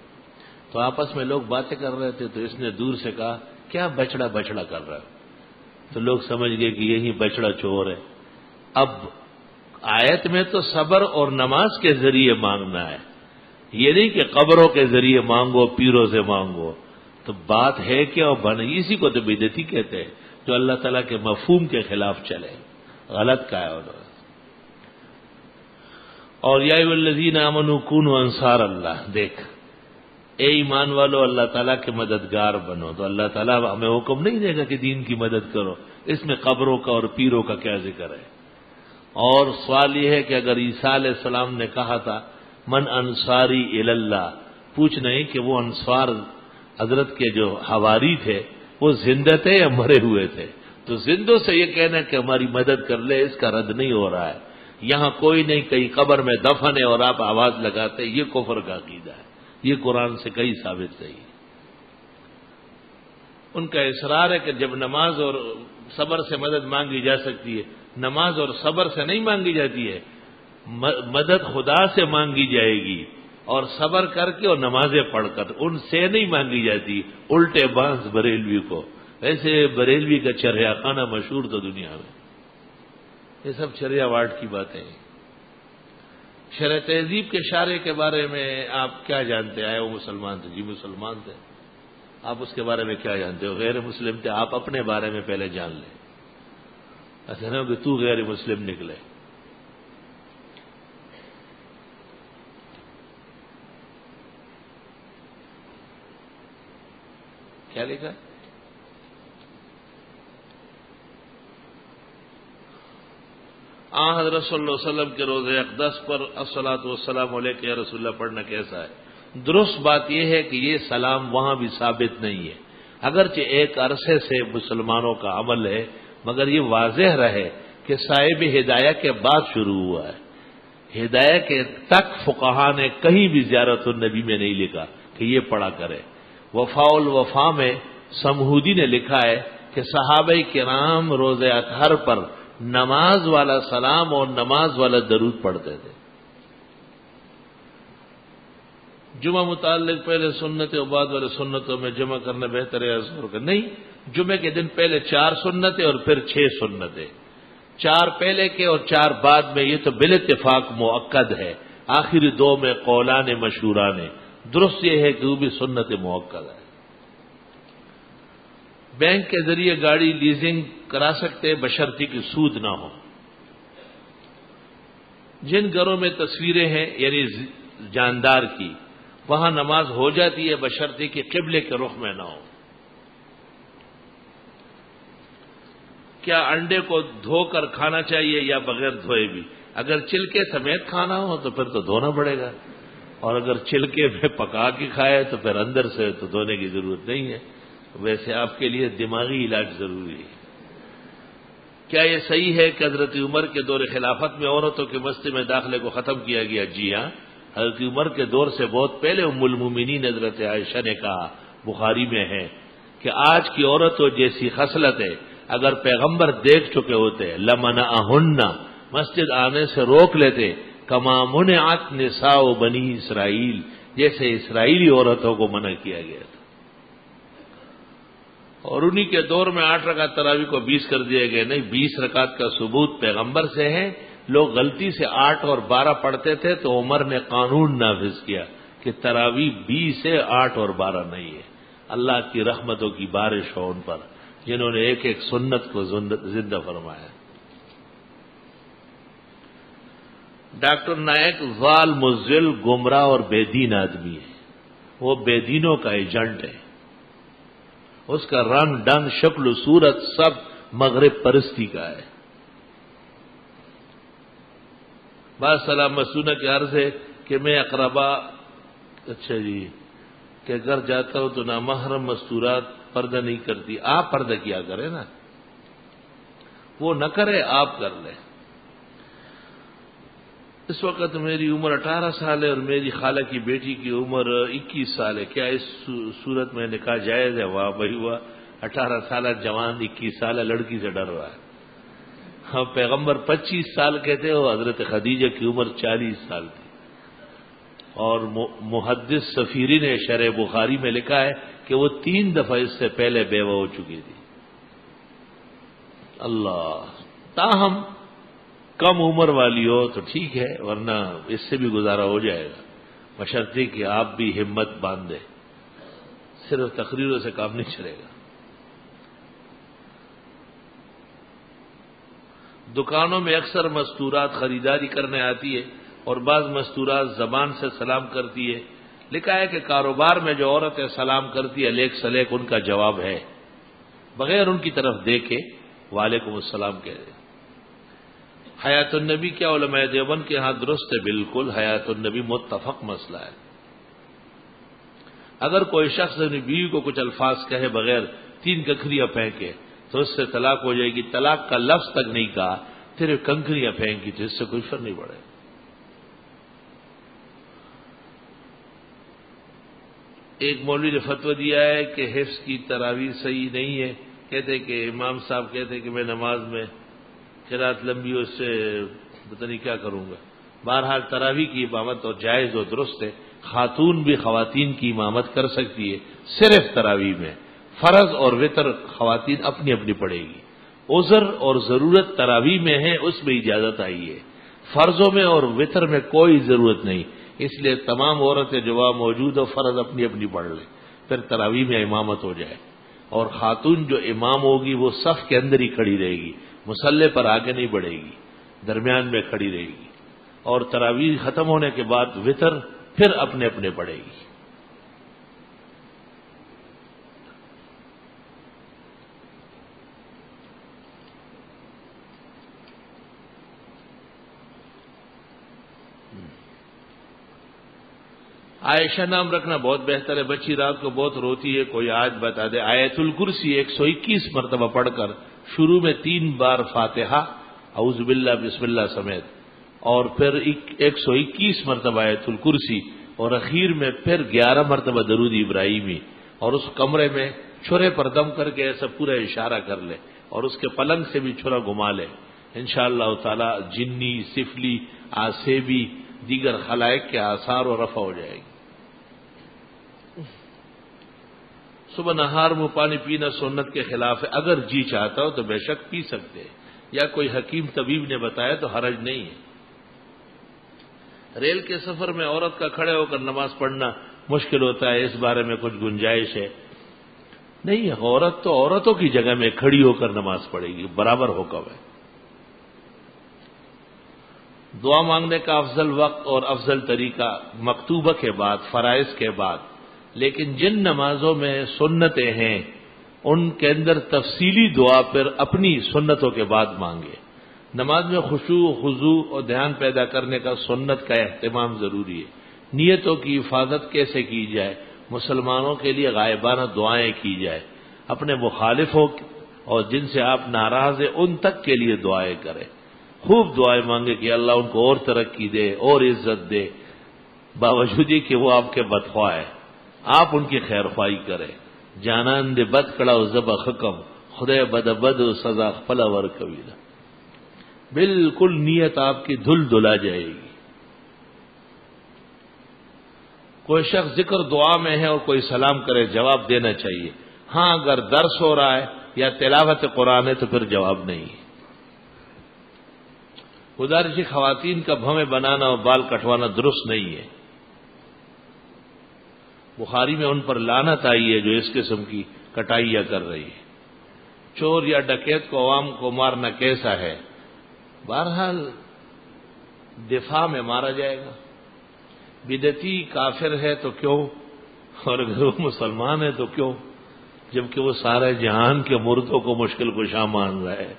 Speaker 1: تو آپس میں لوگ باتیں کر رہے تھے، تو اس نے دور سے کہا کیا بچڑا بچڑا کر رہا ہے؟ تو لوگ سمجھ گئے کہ یہی بچڑا چور ہے۔ اب آیت میں تو صبر اور نماز کے ذریعے مانگنا ہے، یہ نہیں کہ قبروں کے ذریعے مانگو، پیروں سے مانگو۔ تو بات ہے کیا اسی کو تو بدعتی کہتے ہیں، جو اللہ تعالیٰ کے مفہوم کے خلاف چلے، غلط کہا ہے انہوں نے۔ اور یا ایھا الذین آمنوا کونوا انصار اللہ، دیکھ اے ایمان والو اللہ تعالیٰ کے مددگار بنو، تو اللہ تعالیٰ ہمیں حکم نہیں دے گا کہ دین کی مدد کرو، اس میں قبروں کا اور پیروں کا کیا ذکر ہے؟ اور سوال یہ ہے کہ اگر عیسیٰ علیہ السلام نے کہا تھا من انصاری الی اللہ، پوچھ نہیں کہ وہ انصار حضرت کے جو حواری تھے وہ زندہ تھے یا مرے ہوئے تھے؟ تو زندوں سے یہ کہنا کہ ہماری مدد کر لے، اس کا رد نہیں ہو رہا ہے۔ یہاں کوئی نہیں کہیں قبر میں دفن ہے اور آپ آواز لگاتے، یہ کفر کا عقیدہ ہے، یہ قرآن سے کہیں ثابت نہیں ہے۔ ان کا اصرار ہے کہ جب نماز اور صبر سے مدد مانگی جا سکتی ہے، نماز اور صبر سے نہیں مانگی جاتی ہے، مدد خدا سے مانگی جائے گی، اور صبر کر کے اور نمازیں پڑھ کر، ان سے نہیں مانگی جاتی۔ الٹے بانس بریلوی کو، ویسے بریلوی کا چریا خانہ مشہور تو دنیا میں، یہ سب چریا واٹ کی باتیں ہیں۔ شرح تہذیب کے شارح کے بارے میں آپ کیا جانتے؟ آئے وہ مسلمان تھے؟ جی مسلمان تھے۔ آپ اس کے بارے میں کیا جانتے ہو؟ غیر مسلم تھے۔ آپ اپنے بارے میں پہلے جان لیں، ایسا نہ ہو کہ تو غیر مسلم نکلے۔ کیا لکھا؟ حضرت صلی اللہ علیہ وسلم کے روزہ اقدس پر الصلاۃ والسلام علیک یا رسول اللہ پڑھنا کیسا ہے؟ درست بات یہ ہے کہ یہ سلام وہاں بھی ثابت نہیں ہے، اگرچہ ایک عرصے سے مسلمانوں کا عمل ہے، مگر یہ واضح رہے کہ صاحب ہدایہ کے بعد شروع ہوا ہے۔ ہدایہ کے تک فقہا نے کہیں بھی زیارت النبی میں نہیں لکھا کہ یہ پڑھا کرے۔ وفاء الوفا میں سمہودی نے لکھا ہے کہ صحابہ کرام روزہ اطہر پر نماز والا سلام اور نماز والا درود پڑھتے تھے۔ جمعہ متعلق پہلے سنتیں اور بعد والے سنتوں میں جمع کرنا بہتر ہے ظہر کا؟ نہیں، جمعے کے دن پہلے 4 سنتیں اور پھر 6 سنتیں، 4 پہلے کے اور 4 بعد میں، یہ تو بالاتفاق مؤکد ہے۔ آخری 2 میں قولان مشہوران ہیں، درست یہ ہے کہ وہ بھی سنت مؤکد ہے۔ بینک کے ذریعے گاڑی لیزنگ کرا سکتے بشرطی کی سود نہ ہو۔ جن گھروں میں تصویریں ہیں یعنی جاندار کی، وہاں نماز ہو جاتی ہے بشرطی کی قبلے کے رخ میں نہ ہو۔ کیا انڈے کو دھو کر کھانا چاہیے یا بغیر دھوئے بھی؟ اگر چلکے سمیت کھانا ہو تو پھر تو دھونا پڑے گا، اور اگر چلکے میں پکا کے کھائے تو پھر اندر سے تو دھونے کی ضرورت نہیں ہے۔ ویسے آپ کے لیے دماغی علاج ضروری ہے۔ کیا یہ صحیح ہے کہ حضرت عمر کے دور خلافت میں عورتوں کے مسجد میں داخلے کو ختم کیا گیا؟ جی ہاں، حضرت عمر کے دور سے بہت پہلے ام المومنین حضرت عائشہ نے کہا، بخاری میں ہے، کہ آج کی عورتوں جیسی خصلتیں اگر پیغمبر دیکھ چکے ہوتے لمنعہن، مسجد آنے سے روک لیتے، کما منعت نساء بنی اسرائیل، جیسے اسرائیلی عورتوں کو منع کیا گیا تھا۔ اور انہی کے دور میں 8 رکعت تراویح کو 20 کر دیا گیا۔ نہیں، 20 رکعت کا ثبوت پیغمبر سے ہے، لوگ غلطی سے 8 اور 12 پڑھتے تھے تو عمر نے قانون نافذ کیا کہ تراویح 20 ہے، 8 اور 12 نہیں ہے۔ اللہ کی رحمتوں کی بارش ہو ان پر جنہوں نے ایک ایک سنت کو زندہ فرمایا۔ ڈاکٹر نائک ضال مضل گمراہ اور بے دین آدمی ہے، وہ بے دینوں کا ایجنٹ ہے، اس کا رنگ ڈنگ شکل و صورت سب مغرب پرستی کا ہے۔ بعض سلام مسونہ کے عرض ہے کہ میں اقربا اچھا جی کہ گھر جاتا ہوں تو نامحرم مستورات پردہ نہیں کرتی، آپ پردہ کیا کریں نا، وہ نہ کرے آپ کر لیں۔ اس وقت میری عمر 18 سال ہے اور میری خالہ کی بیٹی کی عمر 21 سال ہے، کیا اس صورت میں نکاح جائز ہے؟ واہ بھائی واہ، 18 سالہ جوان 21 سالہ لڑکی سے ڈر رہا ہے۔ ہاں، پیغمبر 25 سال کے تھے اور حضرت خدیجہ کی عمر 40 سال تھی۔ اور محدث سفیری نے شرح بخاری میں لکھا ہے کہ وہ 3 دفعہ اس سے پہلے بیوہ ہو چکی تھی. اللہ، تاہم کم عمر والی ہو تو ٹھیک ہے، ورنہ اس سے بھی گزارا ہو جائے گا، بشرطے کہ آپ بھی ہمت باندھ دیں. صرف تقریروں سے کام نہیں چلے گا. دکانوں میں اکثر مستورات خریداری کرنے آتی ہے اور بعض مستورات زبان سے سلام کرتی ہے. لکھا ہے کہ کاروبار میں جو عورتیں سلام کرتی ہے لیک سلیک ان کا جواب ہے، بغیر ان کی طرف دیکھے وعلیکم السلام کہہ دیں. حیات النبی کیا علماء دیوبند کے ہاں درست ہے؟ بالکل، حیات النبی متفق مسئلہ ہے. اگر کوئی شخص اپنی بیوی کو کچھ الفاظ کہے بغیر 3 کنکریاں پھینکے تو اس سے طلاق ہو جائے گی. طلاق کا لفظ تک نہیں کہا، صرف کنکریاں پھینکی تو اس سے کوئی فرق نہیں پڑے. ایک مولوی نے فتویٰ دیا ہے کہ حفظ کی تراویح صحیح نہیں ہے. کہتے کہ امام صاحب کہتے کہ میں نماز میں قرات لمبی اس سے پتہ نہیں کیا کروں گا. بہرحال تراویح کی امامت اور جائز و درست ہے. خاتون بھی خواتین کی امامت کر سکتی ہے، صرف تراویح میں. فرض اور وتر خواتین اپنی اپنی پڑھے گی. عذر اور ضرورت تراویح میں ہے، اس میں اجازت آئی ہے. فرضوں میں اور وتر میں کوئی ضرورت نہیں. اس لیے تمام عورتیں جو وہاں موجود ہو فرض اپنی اپنی پڑھ لیں، پھر تراویح میں امامت ہو جائے. اور خاتون جو امام ہوگی وہ صف کے اندر ہی کھڑی رہے گی، مصلی پر آگے نہیں بڑھے گی، درمیان میں کھڑی رہے گی. اور تراویح ختم ہونے کے بعد وتر پھر اپنے اپنے پڑھے گی. عائشہ نام رکھنا بہت بہتر ہے. بچی رات کو بہت روتی ہے، کوئی آیت بتا دے. آیت الکرسی 121 مرتبہ پڑھ کر شروع میں 3 بار فاتحہ اعوذ باللہ بسم اللہ سمیت، اور پھر 121 مرتبہ آیت الکرسی، اور اخیر میں پھر 11 مرتبہ درود ابراہیمی. اور اس کمرے میں چھرے پر دم کر کے ایسا پورا اشارہ کر لے اور اس کے پلنگ سے بھی چھرا گھما لے. انشاءاللہ تعالی جنی، سفلی، آسیبی، دیگر خلائق کے آثار و رفع ہو جائے گی. صبح نہار میں پانی پینا سنت کے خلاف ہے. اگر جی چاہتا ہو تو بے شک پی سکتے ہیں، یا کوئی حکیم طبیب نے بتایا تو حرج نہیں ہے. ریل کے سفر میں عورت کا کھڑے ہو کر نماز پڑھنا مشکل ہوتا ہے، اس بارے میں کچھ گنجائش ہے؟ نہیں، عورت تو عورتوں کی جگہ میں کھڑی ہو کر نماز پڑھے گی، برابر حکم ہے. دعا مانگنے کا افضل وقت اور افضل طریقہ مکتوبہ کے بعد، فرائض کے بعد. لیکن جن نمازوں میں سنتیں ہیں ان کے اندر تفصیلی دعا پھر اپنی سنتوں کے بعد مانگے. نماز میں خشوع، خضوع اور دھیان پیدا کرنے کا سنت کا اہتمام ضروری ہے. نیتوں کی حفاظت کیسے کی جائے؟ مسلمانوں کے لیے غائبانہ دعائیں کی جائے. اپنے مخالفوں اور جن سے آپ ناراض ہیں ان تک کے لیے دعائیں کریں. خوب دعائیں مانگے کہ اللہ ان کو اور ترقی دے اور عزت دے، باوجود یہ کہ وہ آپ کے بدخواہ ہیں. آپ ان کی خیر خواہی کریں. جانان دے بد کڑا و زبا حکم، خدے بد بد و سزا فلا ور کبیرہ. بالکل نیت آپ کی دھل دھلا جائے گی. کوئی شخص ذکر دعا میں ہے اور کوئی سلام کرے، جواب دینا چاہیے. ہاں اگر درس ہو رہا ہے یا تلاوت قرآن ہے تو پھر جواب نہیں. گزارش خواتین کا بھویں بنانا اور بال کٹوانا درست نہیں ہے. بخاری میں ان پر لعنت آئی ہے جو اس قسم کی کٹائیاں کر رہی ہے. چور یا ڈکیت کو عوام کو مارنا کیسا ہے؟ بہرحال دفاع میں مارا جائے گا. بدعتی کافر ہے تو کیوں، اور اگر وہ مسلمان ہے تو کیوں، جبکہ وہ سارے جہان کے مردوں کو مشکل کشا مان رہا ہے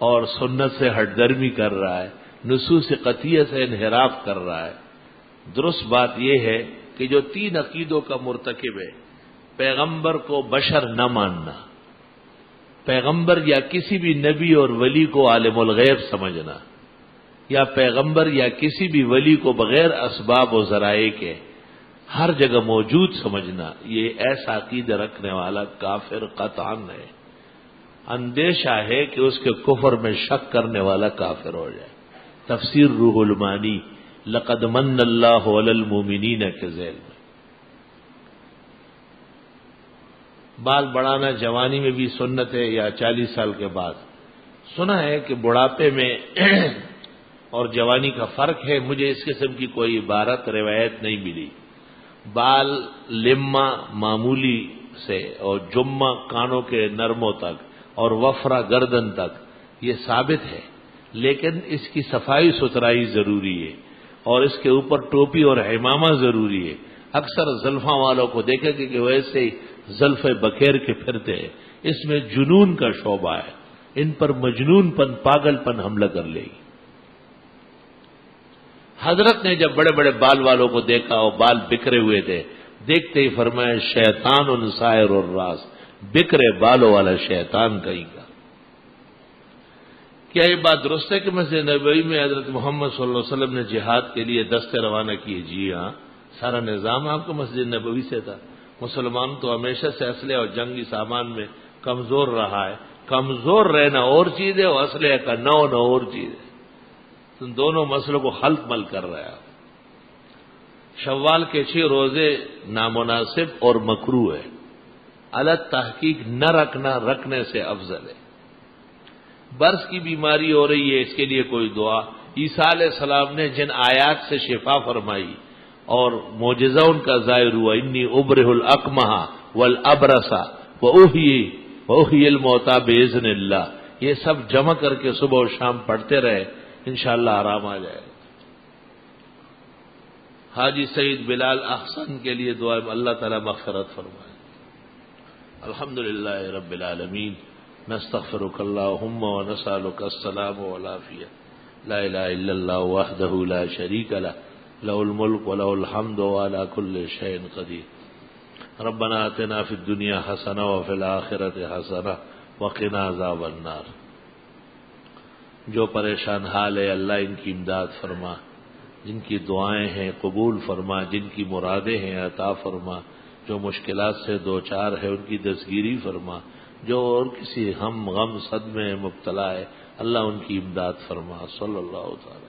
Speaker 1: اور سنت سے ہٹ درمی کر رہا ہے، نصوص قطعیہ سے انحراف کر رہا ہے. درست بات یہ ہے کہ جو 3 عقیدوں کا مرتکب ہے، پیغمبر کو بشر نہ ماننا، پیغمبر یا کسی بھی نبی اور ولی کو عالم الغیب سمجھنا، یا پیغمبر یا کسی بھی ولی کو بغیر اسباب و ذرائع کے ہر جگہ موجود سمجھنا، یہ ایسا عقیدہ رکھنے والا کافر قطعاً ہے. اندیشہ ہے کہ اس کے کفر میں شک کرنے والا کافر ہو جائے. تفسیر روح المانی لقد من اللہ علی المومنین کے ذیل میں. بال بڑھانا جوانی میں بھی سنت ہے یا 40 سال کے بعد؟ سنا ہے کہ بڑھاپے میں اور جوانی کا فرق ہے. مجھے اس قسم کی کوئی عبارت روایت نہیں ملی. بال لما معمولی سے اور جمہ کانوں کے نرموں تک اور وفرہ گردن تک یہ ثابت ہے، لیکن اس کی صفائی ستھرائی ضروری ہے اور اس کے اوپر ٹوپی اور عمامہ ضروری ہے. اکثر زلفاں والوں کو دیکھیں کہ ویسے ہی زلفے بکھیر کے پھرتے ہیں. اس میں جنون کا شعبہ ہے. ان پر مجنون پن، پاگل پن حملہ کر لے گی. حضرت نے جب بڑے بڑے بال والوں کو دیکھا اور بال بکھرے ہوئے تھے، دیکھتے ہی فرمایا شیطان ان سائر اور راس، بکھرے بالوں والا شیطان کہیں کا. کیا یہ بات درست ہے کہ مسجد نبوی میں حضرت محمد صلی اللہ علیہ وسلم نے جہاد کے لیے دستے روانہ کیے؟ جی ہاں، سارا نظام آپ کو مسجد نبوی سے تھا. مسلمان تو ہمیشہ سے اسلحے اور جنگی سامان میں کمزور رہا ہے. کمزور رہنا اور چیز ہے اور اسلحے کا نہ ہونا اور چیز ہے. تم دونوں مسئلوں کو حلق مل کر رہے ہیں. شوال کے 6 روزے نامناسب اور مکروہ ہے. الگ تحقیق نہ رکھنا رکھنے سے افضل ہے. برس کی بیماری ہو رہی ہے، اس کے لیے کوئی دعا. عیسیٰ علیہ السلام نے جن آیات سے شفا فرمائی اور معجزہ ان کا ظاہر ہوا، انی ابرہ الاکمہ والابرص واحیی الموتى باذن اللہ، یہ سب جمع کر کے صبح و شام پڑھتے رہے، انشاءاللہ آرام آ جائے. حاجی سعید بلال احسن کے لیے دعا، اللہ تعالی مغفرت فرمائے. الحمدللہ رب العالمین، نستغفرک اللہم ونسألک السلام والعافیہ. لا الہ الا اللہ وحدہ لا شریک لہ، لہ الملک ولہ الحمد وعلی کل شیء قدیر. ربنا آتنا فی الدنیا حسنہ وفی الآخرۃ حسنہ وقنا عذاب النار. جو پریشان حال ہے اللہ ان کی امداد فرما، جن کی دعائیں ہیں قبول فرما، جن کی مرادیں ہیں عطا فرما، جو مشکلات سے دوچار ہے ان کی دستگیری فرما، جو اور کسی ہم غم صدمے مبتلا ہے اللہ ان کی امداد فرما. صلی اللہ تعالی